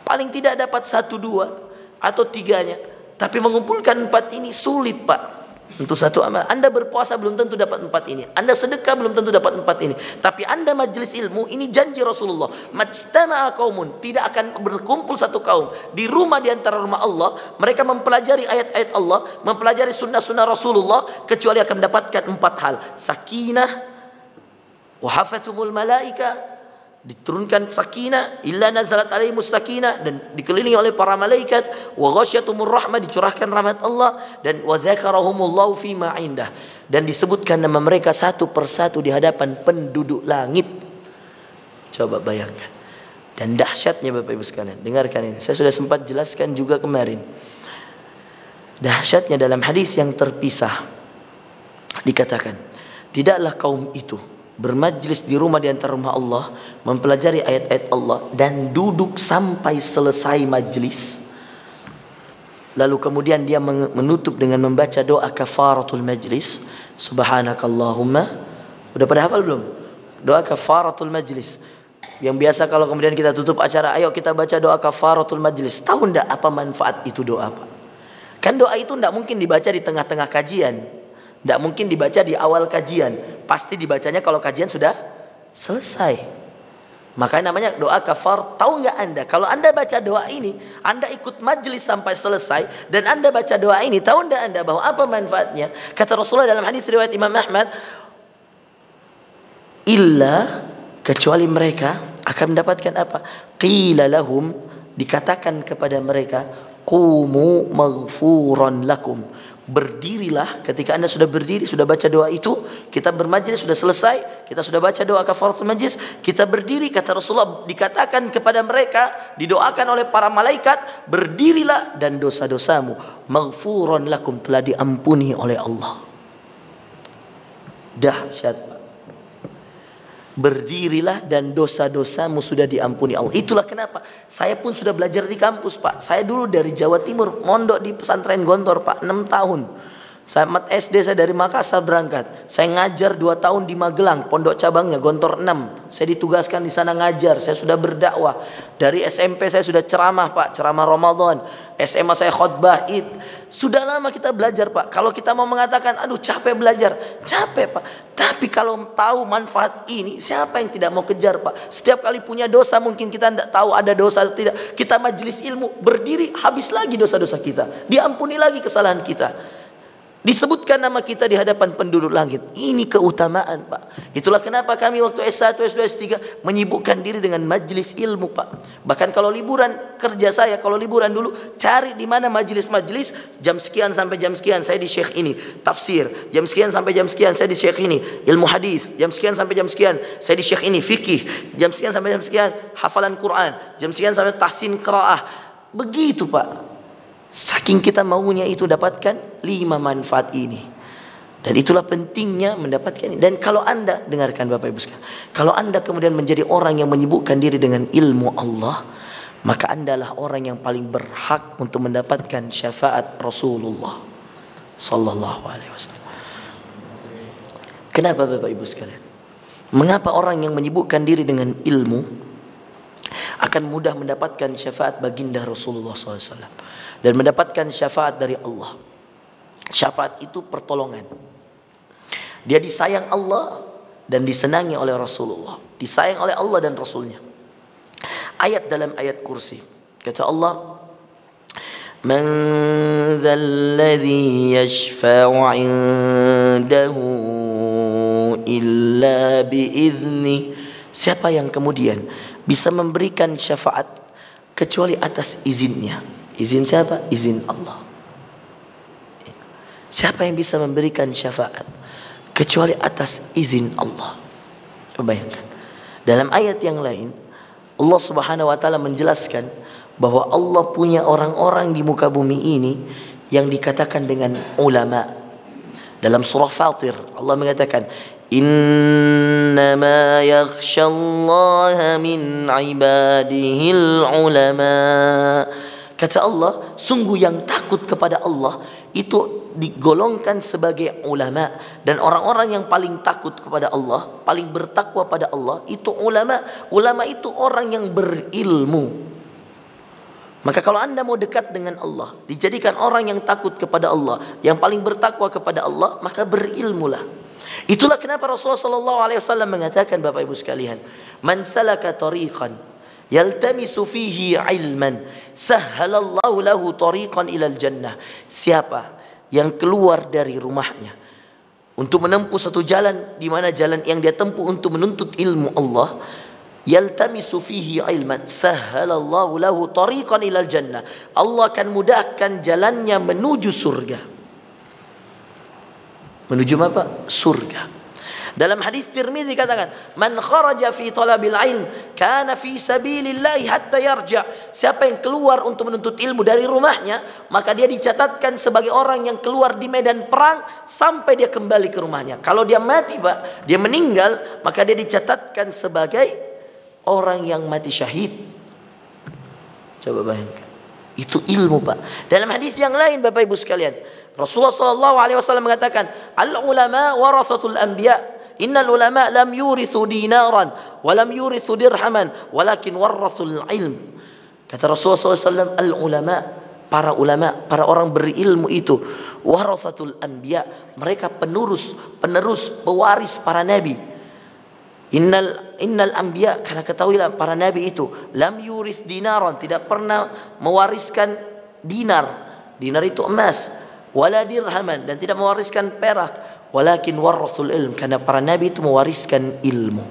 Paling tidak dapat 1, 2 atau 3-nya. Tapi mengumpulkan 4 ini sulit Pak. Untuk satu amal. Anda berpuasa belum tentu dapat 4 ini. Anda sedekah belum tentu dapat 4 ini. Tapi Anda majelis ilmu, ini janji Rasulullah. Majtama'a qaumun, tidak akan berkumpul satu kaum di rumah di antara rumah Allah, mereka mempelajari ayat-ayat Allah, mempelajari sunnah-sunnah Rasulullah, kecuali akan mendapatkan 4 hal. Sakinah, wa hafathumul malaika, diturunkan sakinah, illa nazalat alaihimus sakinah, dan dikelilingi oleh para malaikat, wa ghasyatumur rahmah, dicurahkan rahmat Allah, dan wa dzakarahumullahu fi ma indah, dan disebutkan nama mereka satu persatu di hadapan penduduk langit. Coba bayangkan. Dan dahsyatnya Bapak Ibu sekalian, dengarkan ini. Saya sudah sempat jelaskan juga kemarin. Dahsyatnya dalam hadis yang terpisah dikatakan, tidaklah kaum itu bermajlis di rumah di antara rumah Allah, mempelajari ayat-ayat Allah, dan duduk sampai selesai majlis. Lalu kemudian dia menutup dengan membaca doa kafaratul majlis. Subhanakallahumma. Udah pada hafal belum? Doa kafaratul majlis. Yang biasa kalau kemudian kita tutup acara, ayo kita baca doa kafaratul majlis. Tahu enggak apa manfaat itu doa Pak? Kan doa itu enggak mungkin dibaca di tengah-tengah kajian. Tidak mungkin dibaca di awal kajian. Pasti dibacanya kalau kajian sudah selesai. Makanya namanya doa kafar. Tahu nggak Anda? Kalau Anda baca doa ini, Anda ikut majelis sampai selesai, dan Anda baca doa ini, tahu nggak Anda bahwa apa manfaatnya? Kata Rasulullah dalam hadis riwayat Imam Ahmad, illa, kecuali mereka akan mendapatkan apa? Qila lahum, dikatakan kepada mereka, qumu maghfuran lakum, Berdirilah. Ketika anda sudah berdiri, sudah baca doa itu, kita bermajlis sudah selesai, kita sudah baca doa kafaratul majlis, kita berdiri. Kata Rasulullah, dikatakan kepada mereka, didoakan oleh para malaikat, berdirilah dan dosa-dosamu maghfuran lakum, telah diampuni oleh Allah. Dahsyat. Berdirilah dan dosa-dosamu sudah diampuni Allah. Itulah kenapa saya pun sudah belajar di kampus, Pak. Saya dulu dari Jawa Timur, mondok di pesantren Gontor, Pak, 6 tahun. Saya mat SD, saya dari Makassar berangkat. Saya ngajar 2 tahun di Magelang, pondok cabangnya Gontor 6. Saya ditugaskan di sana ngajar. Saya sudah berdakwah. Dari SMP saya sudah ceramah, Pak, ceramah Ramadan. SMA saya khutbah Id. Sudah lama kita belajar, Pak. Kalau kita mau mengatakan, aduh capek belajar, capek, Pak. Tapi kalau tahu manfaat ini, siapa yang tidak mau kejar, Pak? Setiap kali punya dosa, mungkin kita tidak tahu ada dosa atau tidak. Kita majelis ilmu, berdiri, habis lagi dosa-dosa kita. Diampuni lagi kesalahan kita. Disebutkan nama kita di hadapan penduduk langit. Ini keutamaan, Pak. Itulah kenapa kami waktu S1, S2, S3 menyibukkan diri dengan majelis ilmu, Pak. Bahkan kalau liburan, kerja saya kalau liburan dulu, cari di mana majelis-majelis, jam sekian sampai jam sekian saya di syekh ini tafsir, jam sekian sampai jam sekian saya di syekh ini ilmu hadis, jam sekian sampai jam sekian saya di syekh ini fikih, jam sekian sampai jam sekian hafalan Quran, jam sekian sampai tahsin qiraah. Begitu, Pak. Saking kita maunya itu dapatkan 5 manfaat ini. Dan itulah pentingnya mendapatkan ini. Dan kalau anda, dengarkan Bapak Ibu sekalian, kalau anda kemudian menjadi orang yang menyibukkan diri dengan ilmu Allah, maka anda adalah orang yang paling berhak untuk mendapatkan syafaat Rasulullah Sallallahu Alaihi Wasallam. Kenapa Bapak Ibu sekalian? Mengapa orang yang menyibukkan diri dengan ilmu akan mudah mendapatkan syafaat baginda Rasulullah SAW dan mendapatkan syafaat dari Allah? Syafaat itu pertolongan. Dia disayang Allah dan disenangi oleh Rasulullah, disayang oleh Allah dan Rasulnya. Ayat dalam ayat kursi, kata Allah, man dzalladzi yashfa'u 'indahu illa bi'idznih. Siapa yang kemudian bisa memberikan syafaat kecuali atas izinnya? Izin siapa? Izin Allah. Siapa yang bisa memberikan syafaat kecuali atas izin Allah? Bayangkan. Dalam ayat yang lain, Allah Subhanahu wa taala menjelaskan bahwa Allah punya orang-orang di muka bumi ini yang dikatakan dengan ulama. Dalam surah Fatir, Allah mengatakan, innama yakhshallaha min ibadihil ulama. Kata Allah, sungguh yang takut kepada Allah itu digolongkan sebagai ulama. Dan orang-orang yang paling takut kepada Allah, paling bertakwa pada Allah, itu ulama. Ulama itu orang yang berilmu. Maka kalau anda mau dekat dengan Allah, dijadikan orang yang takut kepada Allah, yang paling bertakwa kepada Allah, maka berilmulah. Itulah kenapa Rasulullah SAW mengatakan, Bapak Ibu sekalian, man salaka tariqan yaltamisu fihi ilman sahhalallahu lahu tariqan ilal jannah. Siapa yang keluar dari rumahnya untuk menempuh satu jalan, di mana jalan yang dia tempuh untuk menuntut ilmu Allah, yaltamisu fihi ilman sahhalallahu lahu tariqan ilal jannah, Allah akan mudahkan jalannya menuju surga. Menuju apa? Surga. Dalam hadis Tirmizi katakan, man kharaja fi talabil ilm kana fi sabilillah hatta yarja. Siapa yang keluar untuk menuntut ilmu dari rumahnya, maka dia dicatatkan sebagai orang yang keluar di medan perang sampai dia kembali ke rumahnya. Kalau dia mati, Pak, dia meninggal, maka dia dicatatkan sebagai orang yang mati syahid. Coba bayangkan. Itu ilmu, Pak. Dalam hadis yang lain, Bapak Ibu sekalian, Rasulullah SAW mengatakan, al-ulama warathatul anbiya. Innal ulama lam yurithu dinaran wa lam yurithu dirhaman walakin warathul ilm. Kata Rasulullah SAW, al-ulama, para ulama, para orang berilmu itu, warathatul anbiya, mereka penerus, pewaris para nabi. Innal anbiya, karena ketahuilah para nabi itu, lam yurith dinaran, tidak pernah mewariskan dinar. Dinar itu emas. Wala dirhaman, dan tidak mewariskan perak. Walakin warathul ilm, karena para nabi itu mewariskan ilmu.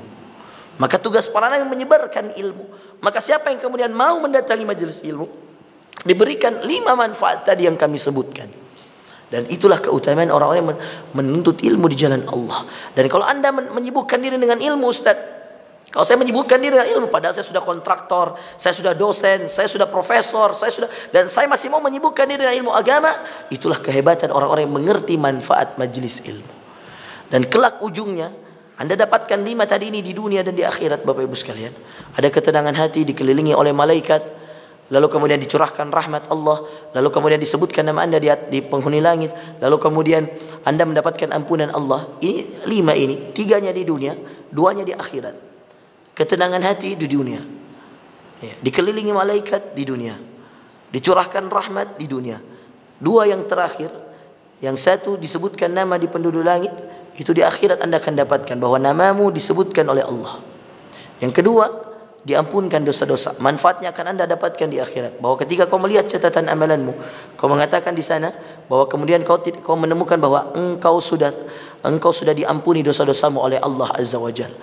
Maka tugas para nabi menyebarkan ilmu. Maka siapa yang kemudian mau mendatangi majelis ilmu, diberikan 5 manfaat tadi yang kami sebutkan. Dan itulah keutamaan orang-orang yang menuntut ilmu di jalan Allah. Dan kalau Anda menyibukkan diri dengan ilmu, Ustaz, kalau saya menyibukkan diri dengan ilmu, padahal saya sudah kontraktor, saya sudah dosen, saya sudah profesor, dan saya masih mau menyibukkan diri dengan ilmu agama, itulah kehebatan orang-orang yang mengerti manfaat majelis ilmu. Dan kelak ujungnya, Anda dapatkan 5 tadi ini di dunia dan di akhirat, Bapak Ibu sekalian. Ada ketenangan hati, dikelilingi oleh malaikat, lalu kemudian dicurahkan rahmat Allah, lalu kemudian disebutkan nama Anda di penghuni langit, lalu kemudian Anda mendapatkan ampunan Allah. Ini 5 ini, 3-nya di dunia, 2-nya di akhirat. Ketenangan hati di dunia, ya, dikelilingi malaikat di dunia, dicurahkan rahmat di dunia. 2 yang terakhir, yang satu disebutkan nama di penduduk langit, itu di akhirat Anda akan dapatkan bahwa namamu disebutkan oleh Allah. Yang kedua, diampunkan dosa-dosa. Manfaatnya akan Anda dapatkan di akhirat. Bahwa ketika kau melihat catatan amalanmu, kau mengatakan di sana bahwa kemudian kau menemukan bahwa engkau sudah diampuni dosa-dosamu oleh Allah Azza wa Jalla.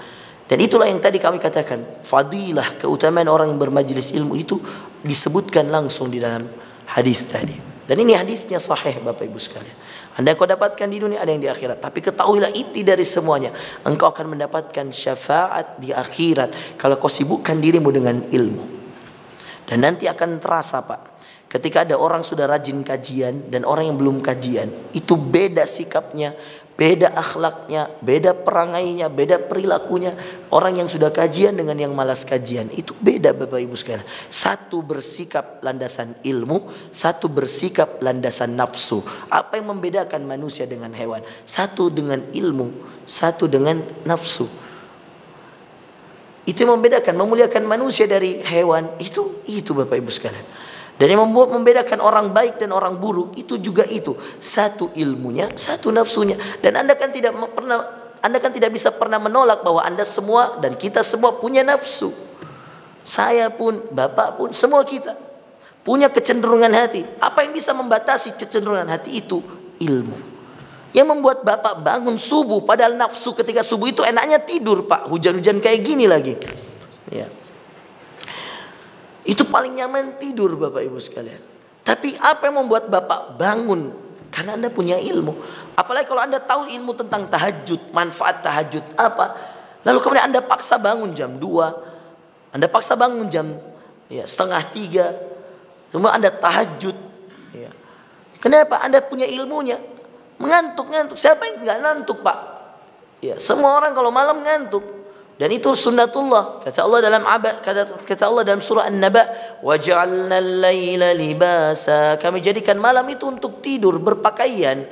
Dan itulah yang tadi kami katakan, fadilah, keutamaan orang yang bermajlis ilmu itu disebutkan langsung di dalam hadis tadi. Dan ini hadisnya sahih, Bapak Ibu sekalian. Anda kau dapatkan di dunia, ada yang di akhirat. Tapi ketahuilah inti dari semuanya, engkau akan mendapatkan syafaat di akhirat kalau kau sibukkan dirimu dengan ilmu. Dan nanti akan terasa, Pak, ketika ada orang sudah rajin kajian dan orang yang belum kajian, itu beda sikapnya, beda akhlaknya, beda perangainya, beda perilakunya. Orang yang sudah kajian dengan yang malas kajian, itu beda, Bapak Ibu sekalian. Satu bersikap landasan ilmu, satu bersikap landasan nafsu. Apa yang membedakan manusia dengan hewan? Satu dengan ilmu, satu dengan nafsu. Itu yang membedakan, memuliakan manusia dari hewan. Itu Bapak Ibu sekalian. Dan yang membedakan orang baik dan orang buruk itu juga itu. Satu ilmunya, satu nafsunya. Dan Anda kan tidak bisa pernah menolak bahwa Anda semua dan kita semua punya nafsu. Saya pun, Bapak pun, semua kita punya kecenderungan hati. Apa yang bisa membatasi kecenderungan hati itu? Ilmu. Yang membuat Bapak bangun subuh, padahal nafsu ketika subuh itu enaknya tidur, Pak. Hujan-hujan kayak gini lagi. Ya. Itu paling nyaman tidur, Bapak Ibu sekalian. Tapi apa yang membuat Bapak bangun? Karena Anda punya ilmu. Apalagi kalau Anda tahu ilmu tentang tahajud, manfaat tahajud apa. Lalu kemudian Anda paksa bangun jam 2. Anda paksa bangun jam 2:30. Semua Anda tahajud. Ya. Kenapa? Anda punya ilmunya. Mengantuk. Siapa yang tidak ngantuk, Pak? Ya, semua orang kalau malam ngantuk. Dan itu sunnatullah. Kata Allah dalam surah An-Naba, "Waja'alna al-laila libasa." Kami jadikan malam itu untuk tidur, berpakaian.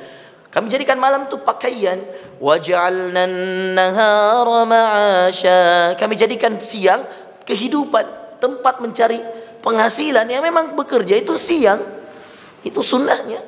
Kami jadikan malam itu pakaian. "Waja'alna an-nahara ma'asha." Kami jadikan siang kehidupan, tempat mencari penghasilan. Yang memang bekerja itu siang. Itu sunnahnya,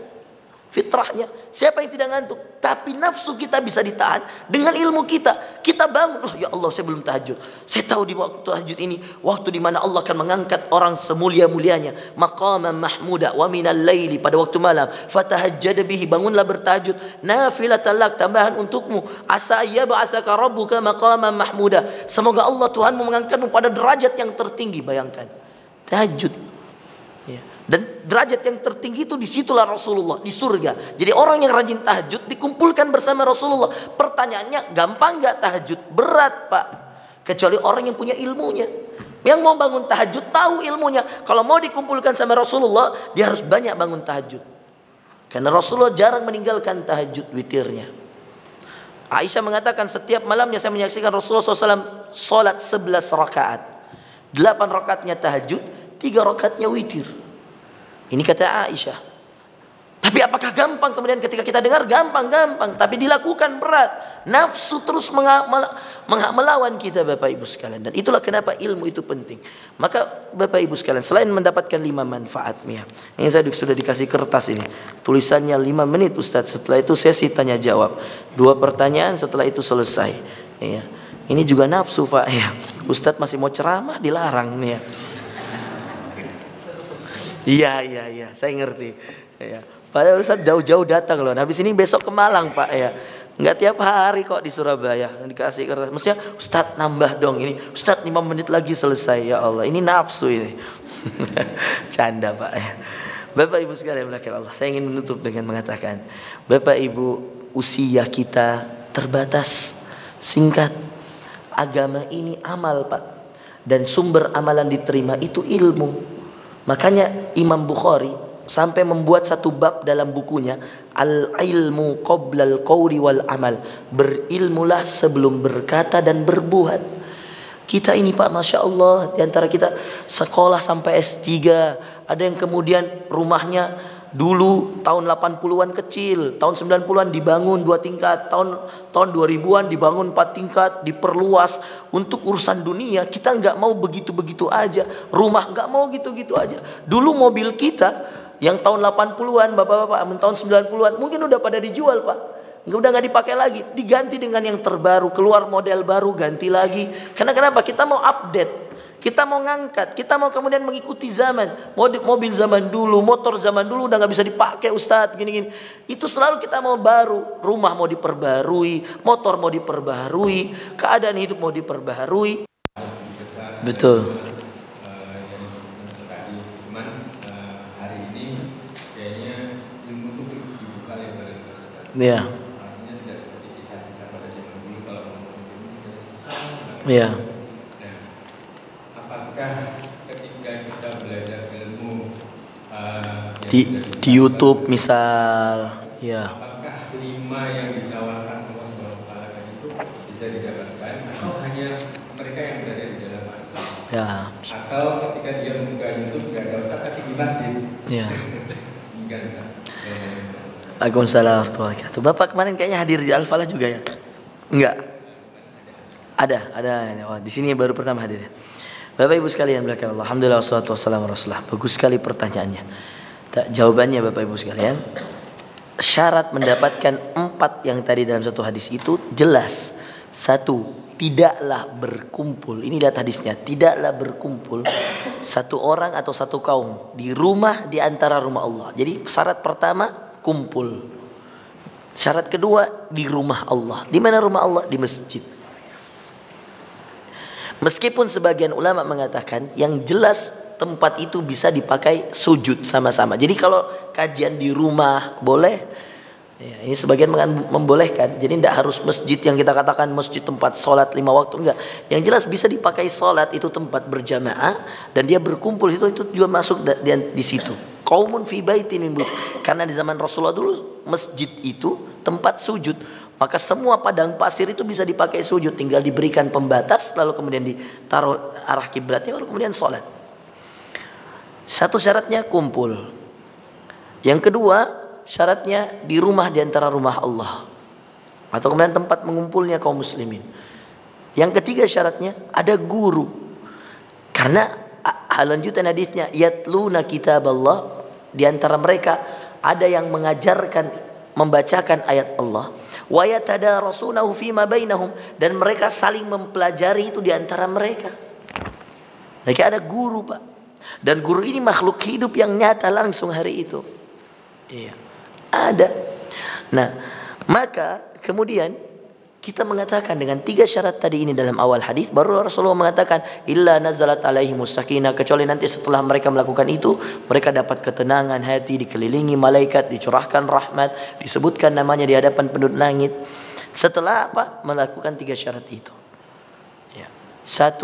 fitrahnya. Siapa yang tidak ngantuk? Tapi nafsu kita bisa ditahan dengan ilmu kita. Kita bangun, oh ya Allah, saya belum tahajud. Saya tahu di waktu tahajud ini waktu di mana Allah akan mengangkat orang semulia-mulianya, maqaman mahmuda wa minal laili, pada waktu malam. Fatahajjad bihi, bangunlah bertahajud, nafilatan lak, tambahan untukmu. Asa yab'atsaka rabbuka maqaman mahmuda. Semoga Allah Tuhanmu mengangkatmu pada derajat yang tertinggi. Bayangkan, tahajud. Ya. Dan derajat yang tertinggi itu disitulah Rasulullah, di surga. Jadi orang yang rajin tahajud dikumpulkan bersama Rasulullah. Pertanyaannya, gampang gak tahajud? Berat, Pak. Kecuali orang yang punya ilmunya. Yang mau bangun tahajud tahu ilmunya. Kalau mau dikumpulkan sama Rasulullah, dia harus banyak bangun tahajud. Karena Rasulullah jarang meninggalkan tahajud witirnya. Aisyah mengatakan setiap malamnya saya menyaksikan Rasulullah SAW sholat 11 rakaat. 8 rakaatnya tahajud, 3 rakaatnya witir. Ini kata Aisyah. Tapi apakah gampang? Kemudian ketika kita dengar gampang. Tapi dilakukan berat. Nafsu terus melawan kita, Bapak Ibu sekalian. Dan itulah kenapa ilmu itu penting. Maka Bapak Ibu sekalian, selain mendapatkan 5 manfaatnya, yang saya sudah dikasih kertas ini, tulisannya 5 menit Ustaz. Setelah itu sesi tanya jawab, 2 pertanyaan, setelah itu selesai. Ya. Ini juga nafsu, Pak. Ya. Ustaz masih mau ceramah, dilarang nih ya. Iya, saya ngerti. Ya. Padahal Ustaz jauh-jauh datang loh. Habis ini besok ke Malang, Pak ya. Enggak tiap hari kok di Surabaya dikasih kertas. Mestinya Ustaz nambah dong ini. Ustaz 5 menit lagi selesai. Ya Allah, ini nafsu ini. Canda, Pak ya. Bapak Ibu sekalian belakang Allah, saya ingin menutup dengan mengatakan, Bapak Ibu, usia kita terbatas, singkat. Agama ini amal, Pak. Dan sumber amalan diterima itu ilmu. Makanya Imam Bukhari sampai membuat satu bab dalam bukunya, Al-ilmu qoblal qawli wal amal. Berilmulah sebelum berkata dan berbuat. Kita ini Pak, Masya Allah, diantara kita sekolah sampai S3. Ada yang kemudian rumahnya dulu tahun 80-an kecil, tahun 90-an dibangun 2 tingkat, tahun 2000-an dibangun 4 tingkat, diperluas. Untuk urusan dunia kita nggak mau begitu-begitu aja, rumah nggak mau gitu-gitu aja. Dulu mobil kita yang tahun 80-an, bapak-bapak, tahun 90-an mungkin udah pada dijual, Pak. Udah nggak dipakai lagi, diganti dengan yang terbaru, keluar model baru, ganti lagi. Karena kenapa? Kita mau update. Kita mau ngangkat, kita mau kemudian mengikuti zaman. Mobil zaman dulu, motor zaman dulu udah nggak bisa dipakai, Ustadz, gini-gini. Itu selalu kita mau baru. Rumah mau diperbarui, motor mau diperbarui, keadaan hidup mau diperbarui. Betul. Iya. Iya. Ketika kita belajar ilmu di YouTube misal, ya. Apakah 5 yang ditawarkan Allah SWT itu bisa didapatkan atau hanya mereka yang berada di dalam masjid? Ya. Atau ketika dia membuka YouTube nggak ada ustaz tapi di masjid? Ya. Waalaikumsalam warahmatullahi wabarakatuh. Bapak kemarin kayaknya hadir di Al-Falah juga ya? Enggak? Ada. Oh, di sini baru pertama hadir ya. Bapak Ibu sekalian belakang Allah, alhamdulillah wassalatu wassalamu Rasulullah. Bagus sekali pertanyaannya. Jawabannya Bapak Ibu sekalian, syarat mendapatkan 4 yang tadi dalam satu hadis itu jelas. 1, tidaklah berkumpul. Ini lihat hadisnya, tidaklah berkumpul satu orang atau satu kaum di rumah di antara rumah Allah. Jadi syarat pertama kumpul. Syarat kedua di rumah Allah. Di mana rumah Allah? Di masjid. Meskipun sebagian ulama mengatakan yang jelas tempat itu bisa dipakai sujud sama-sama. Jadi kalau kajian di rumah boleh. Ya, ini sebagian membolehkan. Jadi tidak harus masjid yang kita katakan masjid tempat sholat 5 waktu, enggak. Yang jelas bisa dipakai sholat itu tempat berjamaah dan dia berkumpul itu juga masuk di situ. Qaumun fi baitin min buyut. Karena di zaman Rasulullah dulu masjid itu tempat sujud. Maka semua padang pasir itu bisa dipakai sujud, tinggal diberikan pembatas lalu kemudian ditaruh arah kiblatnya lalu kemudian sholat. Satu syaratnya kumpul. Yang kedua syaratnya di rumah di antara rumah Allah atau kemudian tempat mengumpulnya kaum muslimin. Yang ketiga syaratnya ada guru. Karena lanjutan hadisnya yatluna kitaballah, di antara mereka ada yang mengajarkan, membacakan ayat Allah. Wa yatadarasunahu fima bainahum, dan mereka saling mempelajari itu di antara mereka. Mereka ada guru, Pak. Dan guru ini makhluk hidup yang nyata langsung hari itu. Iya. Ada. Nah, maka kemudian kita mengatakan dengan 3 syarat tadi ini dalam awal hadis, baru Rasulullah mengatakan illa nazalat alaihimus sakinah, kecuali nanti setelah mereka melakukan itu mereka dapat ketenangan hati, dikelilingi malaikat, dicurahkan rahmat, disebutkan namanya di hadapan penduduk langit. Setelah apa? Melakukan 3 syarat itu. Ya. 1,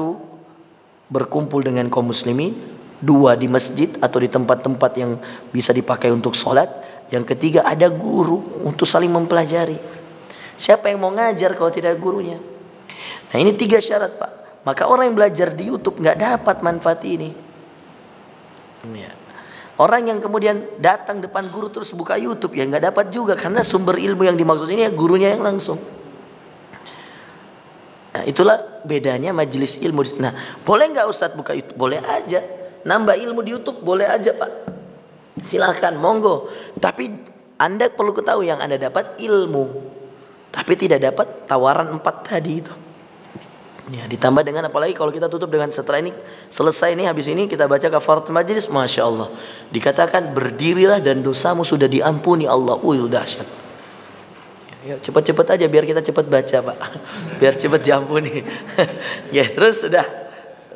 berkumpul dengan kaum muslimin. 2, di masjid atau di tempat-tempat yang bisa dipakai untuk sholat. Yang ketiga ada guru untuk saling mempelajari. Siapa yang mau ngajar kalau tidak gurunya? Nah ini 3 syarat, Pak. Maka orang yang belajar di YouTube nggak dapat manfaat ini. Ya. Orang yang kemudian datang depan guru terus buka YouTube ya nggak dapat juga, karena sumber ilmu yang dimaksud ini ya gurunya yang langsung. Nah itulah bedanya majelis ilmu. Nah boleh nggak Ustadz buka YouTube? Boleh aja. Nambah ilmu di YouTube boleh aja, Pak. Silakan, monggo. Tapi Anda perlu ketahui yang Anda dapat ilmu. Tapi tidak dapat tawaran 4 tadi itu. Ya, ditambah dengan apalagi kalau kita tutup dengan setelah ini selesai ini, habis ini kita baca kafaratul majlis, Masya Allah. Dikatakan berdirilah dan dosamu sudah diampuni Allah. Dahsyat. Ya, cepat-cepat aja biar kita cepat baca, Pak. Biar cepat diampuni. Ya, terus sudah.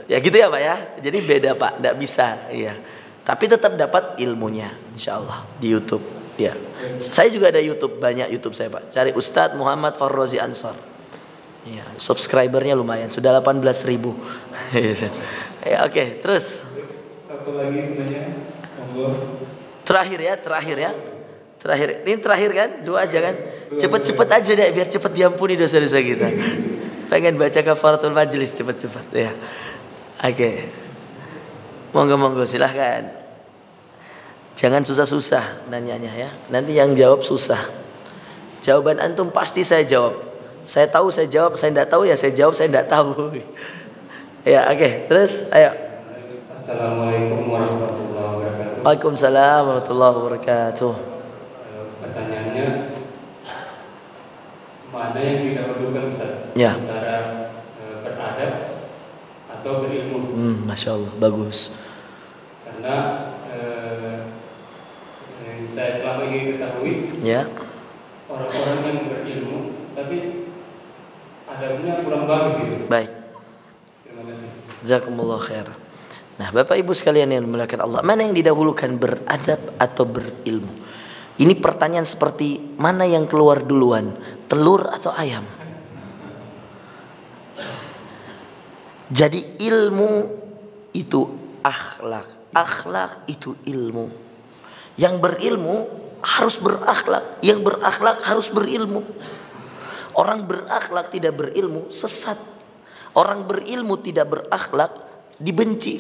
Ya gitu ya, Pak ya. Jadi beda, Pak. Tidak bisa. Ya. Tapi tetap dapat ilmunya, insya Allah di YouTube. Ya, saya juga ada YouTube, banyak YouTube saya Pak. Cari Ustadz Muhammad Farrozi Ansor. Ya, subscribernya lumayan, sudah 18.000. Ya, oke, terus. Satu lagi pertanyaan, monggo. Terakhir ya. Ini terakhir kan? Dua aja kan? Cepet-cepet aja deh, biar cepet diampuni dosa-dosa kita. Pengen baca kafaratul majlis cepet-cepet ya. Oke. Monggo silahkan. Jangan susah-susah nanyanya ya. Nanti yang jawab susah. Jawaban antum pasti saya jawab. Saya tahu saya jawab, saya tidak tahu ya saya jawab, saya tidak tahu. Ya, oke. Terus ayo. Assalamualaikum warahmatullahi wabarakatuh. Waalaikumsalam warahmatullahi wabarakatuh. Pertanyaannya, mana yang didahulukan Ustaz? Ya. Antara beradab atau berilmu? Masya Allah, bagus. Karena yang saya selama ini ketahui, Ya. orang-orang yang berilmu tapi adabnya kurang bagus gitu. Baik. Terima kasih. Jazakumullah khair. Nah, Bapak Ibu sekalian yang dimuliakan Allah, mana yang didahulukan, beradab atau berilmu? Ini pertanyaan seperti mana yang keluar duluan, telur atau ayam? Jadi ilmu itu akhlak, akhlak itu ilmu. Yang berilmu harus berakhlak, yang berakhlak harus berilmu. Orang berakhlak tidak berilmu sesat. Orang berilmu tidak berakhlak dibenci.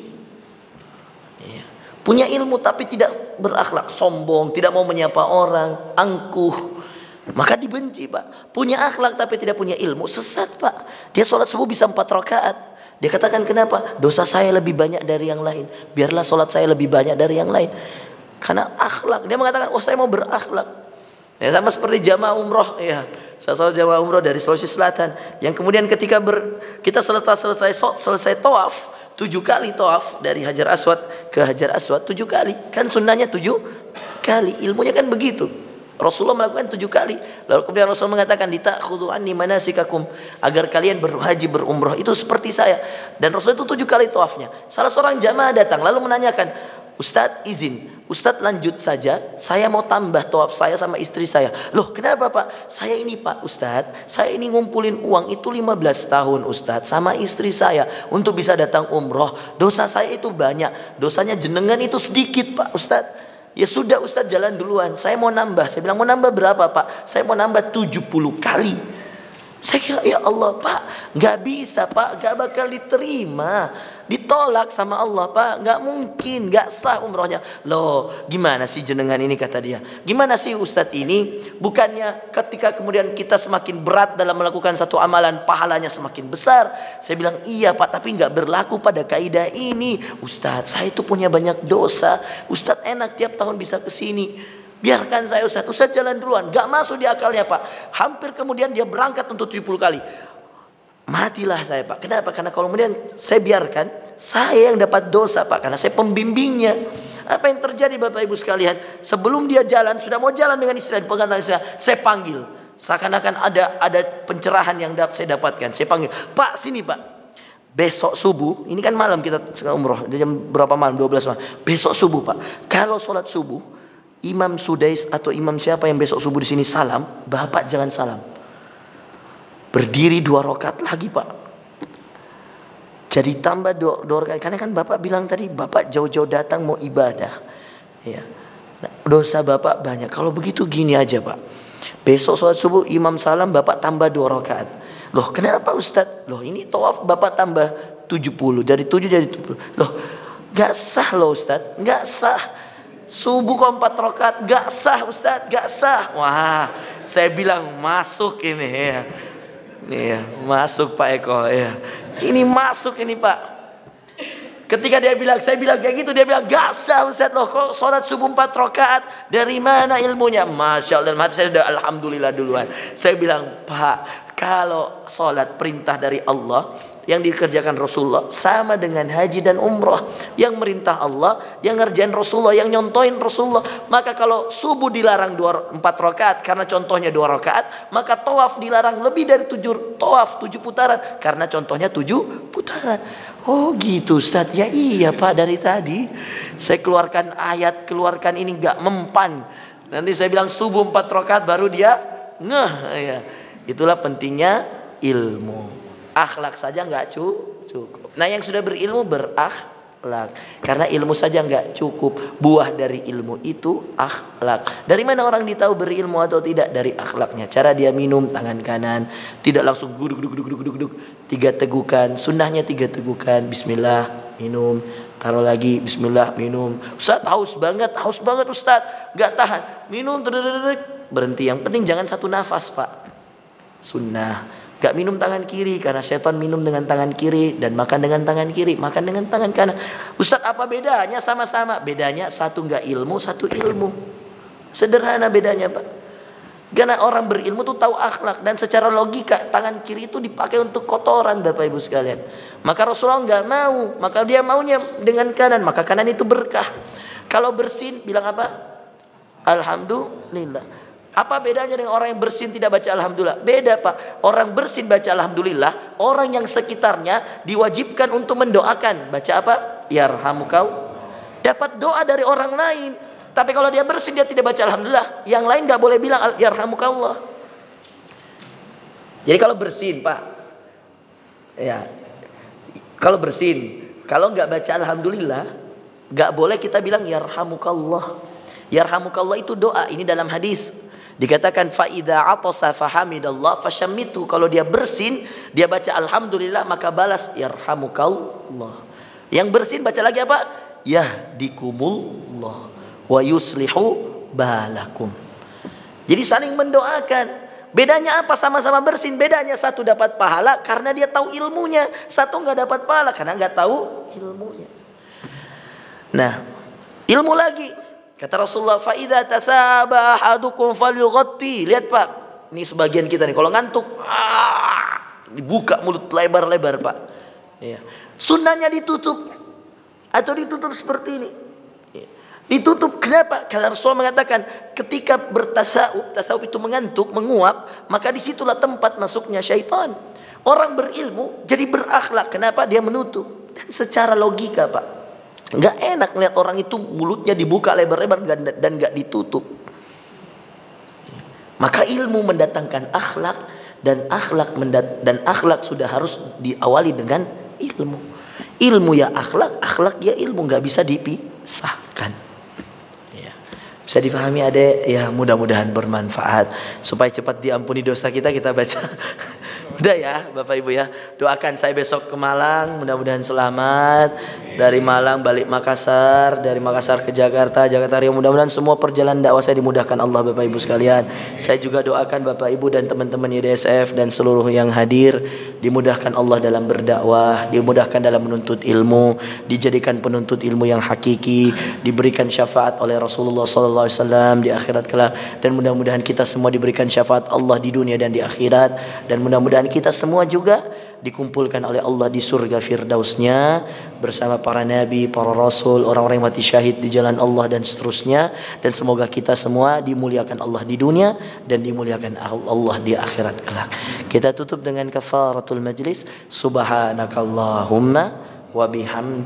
Ya. Punya ilmu tapi tidak berakhlak, sombong, tidak mau menyapa orang, angkuh, maka dibenci Pak. Punya akhlak tapi tidak punya ilmu, sesat Pak. Dia sholat subuh bisa 4 rakaat. Dia katakan kenapa? Dosa saya lebih banyak dari yang lain. Biarlah sholat saya lebih banyak dari yang lain. Karena akhlak. Dia mengatakan, oh saya mau berakhlak. Ya, sama seperti jamaah umroh. Ya, saya sholat jamaah umroh dari Sulawesi Selatan. Yang kemudian ketika kita selesai tawaf, 7 kali tawaf dari Hajar Aswad ke Hajar Aswad 7 kali. Kan sunnahnya 7 kali. Ilmunya kan begitu. Rasulullah melakukan 7 kali. Lalu kemudian Rasulullah mengatakan, "Litakhudhu anni manasikakum," agar kalian berhaji berumrah itu seperti saya. Dan Rasulullah itu 7 kali tawafnya. Salah seorang jamaah datang lalu menanyakan, "Ustadz izin, Ustadz lanjut saja, saya mau tambah tawaf saya sama istri saya." "Loh kenapa Pak?" "Saya ini Pak Ustadz, saya ini ngumpulin uang itu 15 tahun Ustadz sama istri saya untuk bisa datang umroh. Dosa saya itu banyak, dosanya jenengan itu sedikit Pak Ustadz." "Ya sudah Ustadz jalan duluan, saya mau nambah." Saya bilang, "Mau nambah berapa Pak?" "Saya mau nambah 70 kali." Saya kira ya Allah Pak, gak bisa Pak, gak bakal diterima, ditolak sama Allah Pak, gak mungkin, gak sah umrohnya. "Loh gimana sih jenengan ini?" kata dia. "Gimana sih Ustadz ini, bukannya ketika kemudian kita semakin berat dalam melakukan satu amalan pahalanya semakin besar?" Saya bilang, "Iya Pak, tapi gak berlaku pada kaidah ini Ustadz. Saya itu punya banyak dosa, Ustadz enak tiap tahun bisa kesini. Biarkan saya Ustadz jalan duluan." Gak masuk di akalnya Pak. Hampir kemudian dia berangkat untuk 70 kali. Matilah saya Pak. Kenapa? Karena kalau kemudian saya biarkan, saya yang dapat dosa Pak, karena saya pembimbingnya. Apa yang terjadi Bapak Ibu sekalian? Sebelum dia jalan, sudah mau jalan dengan istri, pegang tangan saya panggil. Seakan-akan ada pencerahan yang saya dapatkan. Saya panggil, "Pak sini Pak. Besok subuh," ini kan malam kita umroh, jam berapa malam? 12 malam. "Besok subuh Pak, kalau sholat subuh, Imam Sudais atau imam siapa yang besok subuh di sini salam, Bapak jangan salam. Berdiri 2 rakaat lagi Pak. Jadi tambah 2 rakaat. Karena kan Bapak bilang tadi, Bapak jauh-jauh datang mau ibadah. Ya. Nah, dosa Bapak banyak. Kalau begitu gini aja Pak. Besok sholat subuh imam salam, Bapak tambah 2 rakaat. Loh kenapa Ustadz? Loh ini tawaf Bapak tambah 70. Dari 7 jadi 70. Loh gak sah loh Ustadz. Gak sah. Subuh kok 4 rakaat, gak sah Ustadz, gak sah." Wah, saya bilang masuk ini ya. Nih ya, masuk Pak Eko ya. Ini masuk ini Pak. Ketika saya bilang kayak gitu, dia bilang, "Gak sah Ustadz, loh kok sholat subuh 4 rakaat, dari mana ilmunya?" Masya Allah, dalam hati saya udah alhamdulillah duluan. Saya bilang, "Pak, kalau sholat perintah dari Allah yang dikerjakan Rasulullah sama dengan haji dan umrah, yang merintah Allah, yang ngerjain Rasulullah, yang nyontohin Rasulullah. Maka kalau subuh dilarang 4 rakaat karena contohnya 2 rakaat, maka tawaf dilarang lebih dari 7 tawaf, 7 putaran karena contohnya 7 putaran. Oh gitu Ustaz. Ya iya Pak, dari tadi saya keluarkan ayat, keluarkan ini gak mempan. Nanti saya bilang subuh 4 rakaat baru dia ngeh ya. Itulah pentingnya ilmu. Akhlak saja nggak cukup. Nah, yang sudah berilmu berakhlak. Karena ilmu saja nggak cukup. Buah dari ilmu itu akhlak. Dari mana orang ditahu berilmu atau tidak? Dari akhlaknya. Cara dia minum, tangan kanan tidak langsung guduk 3 tegukan. Sunnahnya 3 tegukan. Bismillah, minum. Taruh lagi, bismillah, minum. Ustaz, haus banget Ustaz. Nggak tahan. Minum, berhenti. Yang penting jangan 1 nafas Pak. Sunnah. Gak minum tangan kiri karena setan minum dengan tangan kiri dan makan dengan tangan kiri, makan dengan tangan kanan. Ustaz, apa bedanya? Sama-sama. Bedanya satu gak ilmu, satu ilmu. Sederhana bedanya Pak. Karena orang berilmu tuh tahu akhlak, dan secara logika tangan kiri itu dipakai untuk kotoran Bapak Ibu sekalian. Maka Rasulullah gak mau, maka dia maunya dengan kanan, maka kanan itu berkah. Kalau bersin bilang apa? Alhamdulillah. Apa bedanya dengan orang yang bersin tidak baca alhamdulillah? Beda Pak. Orang bersin baca alhamdulillah, orang yang sekitarnya diwajibkan untuk mendoakan. Baca apa? Yarhamukau. Dapat doa dari orang lain. Tapi kalau dia bersin dia tidak baca alhamdulillah, yang lain gak boleh bilang yarhamukallah. Jadi kalau bersin Pak, ya, kalau bersin, kalau gak baca alhamdulillah, gak boleh kita bilang yarhamukallah. Yarhamukallah itu doa. Ini dalam hadis dikatakan fa idza atasa fahamidallah fashammitu. Kalau dia bersin, dia baca alhamdulillah, maka balas yarhamukallah. Yang bersin baca lagi apa? Yahdikumullah wa yuslihu balakum. Jadi saling mendoakan. Bedanya apa? Sama-sama bersin. Bedanya satu dapat pahala karena dia tahu ilmunya, satu nggak dapat pahala karena nggak tahu ilmunya. Nah, ilmu lagi. Kata Rasulullah, fa idza tasaba ahadukum falyughatti. Lihat Pak, ini sebagian kita nih kalau ngantuk, dibuka mulut lebar-lebar Pak. Ya. Sunnahnya ditutup atau ditutup seperti ini. Ya. Ditutup kenapa? Karena Rasulullah mengatakan ketika tasawuf itu mengantuk, menguap, maka disitulah tempat masuknya syaitan. Orang berilmu jadi berakhlak. Kenapa? Dia menutup. Dan secara logika Pak, nggak enak lihat orang itu mulutnya dibuka lebar-lebar dan nggak ditutup. Maka ilmu mendatangkan akhlak, dan akhlak sudah harus diawali dengan ilmu. Ilmu ya akhlak, akhlak ya ilmu, nggak bisa dipisahkan. Ya. Bisa difahami adek? Ya, mudah-mudahan bermanfaat supaya cepat diampuni dosa kita baca. Udah ya Bapak Ibu ya. Doakan saya besok ke Malang, mudah-mudahan selamat. Dari Malang balik Makassar, dari Makassar ke Jakarta, Jakarta Riau, mudah-mudahan semua perjalanan dakwah saya dimudahkan Allah Bapak Ibu sekalian. Saya juga doakan Bapak Ibu dan teman-teman YDSF dan seluruh yang hadir dimudahkan Allah dalam berdakwah, dimudahkan dalam menuntut ilmu, dijadikan penuntut ilmu yang hakiki, diberikan syafaat oleh Rasulullah SAW di akhirat kelak, dan mudah-mudahan kita semua diberikan syafaat Allah di dunia dan di akhirat, dan mudah-mudahan kita semua juga dikumpulkan oleh Allah di surga firdausnya bersama para nabi, para rasul, orang-orang yang mati syahid di jalan Allah dan seterusnya. Dan semoga kita semua dimuliakan Allah di dunia dan dimuliakan Allah di akhirat kelak. Kita tutup dengan kafaratul majlis. Subhanakallahumma wa bihamdi.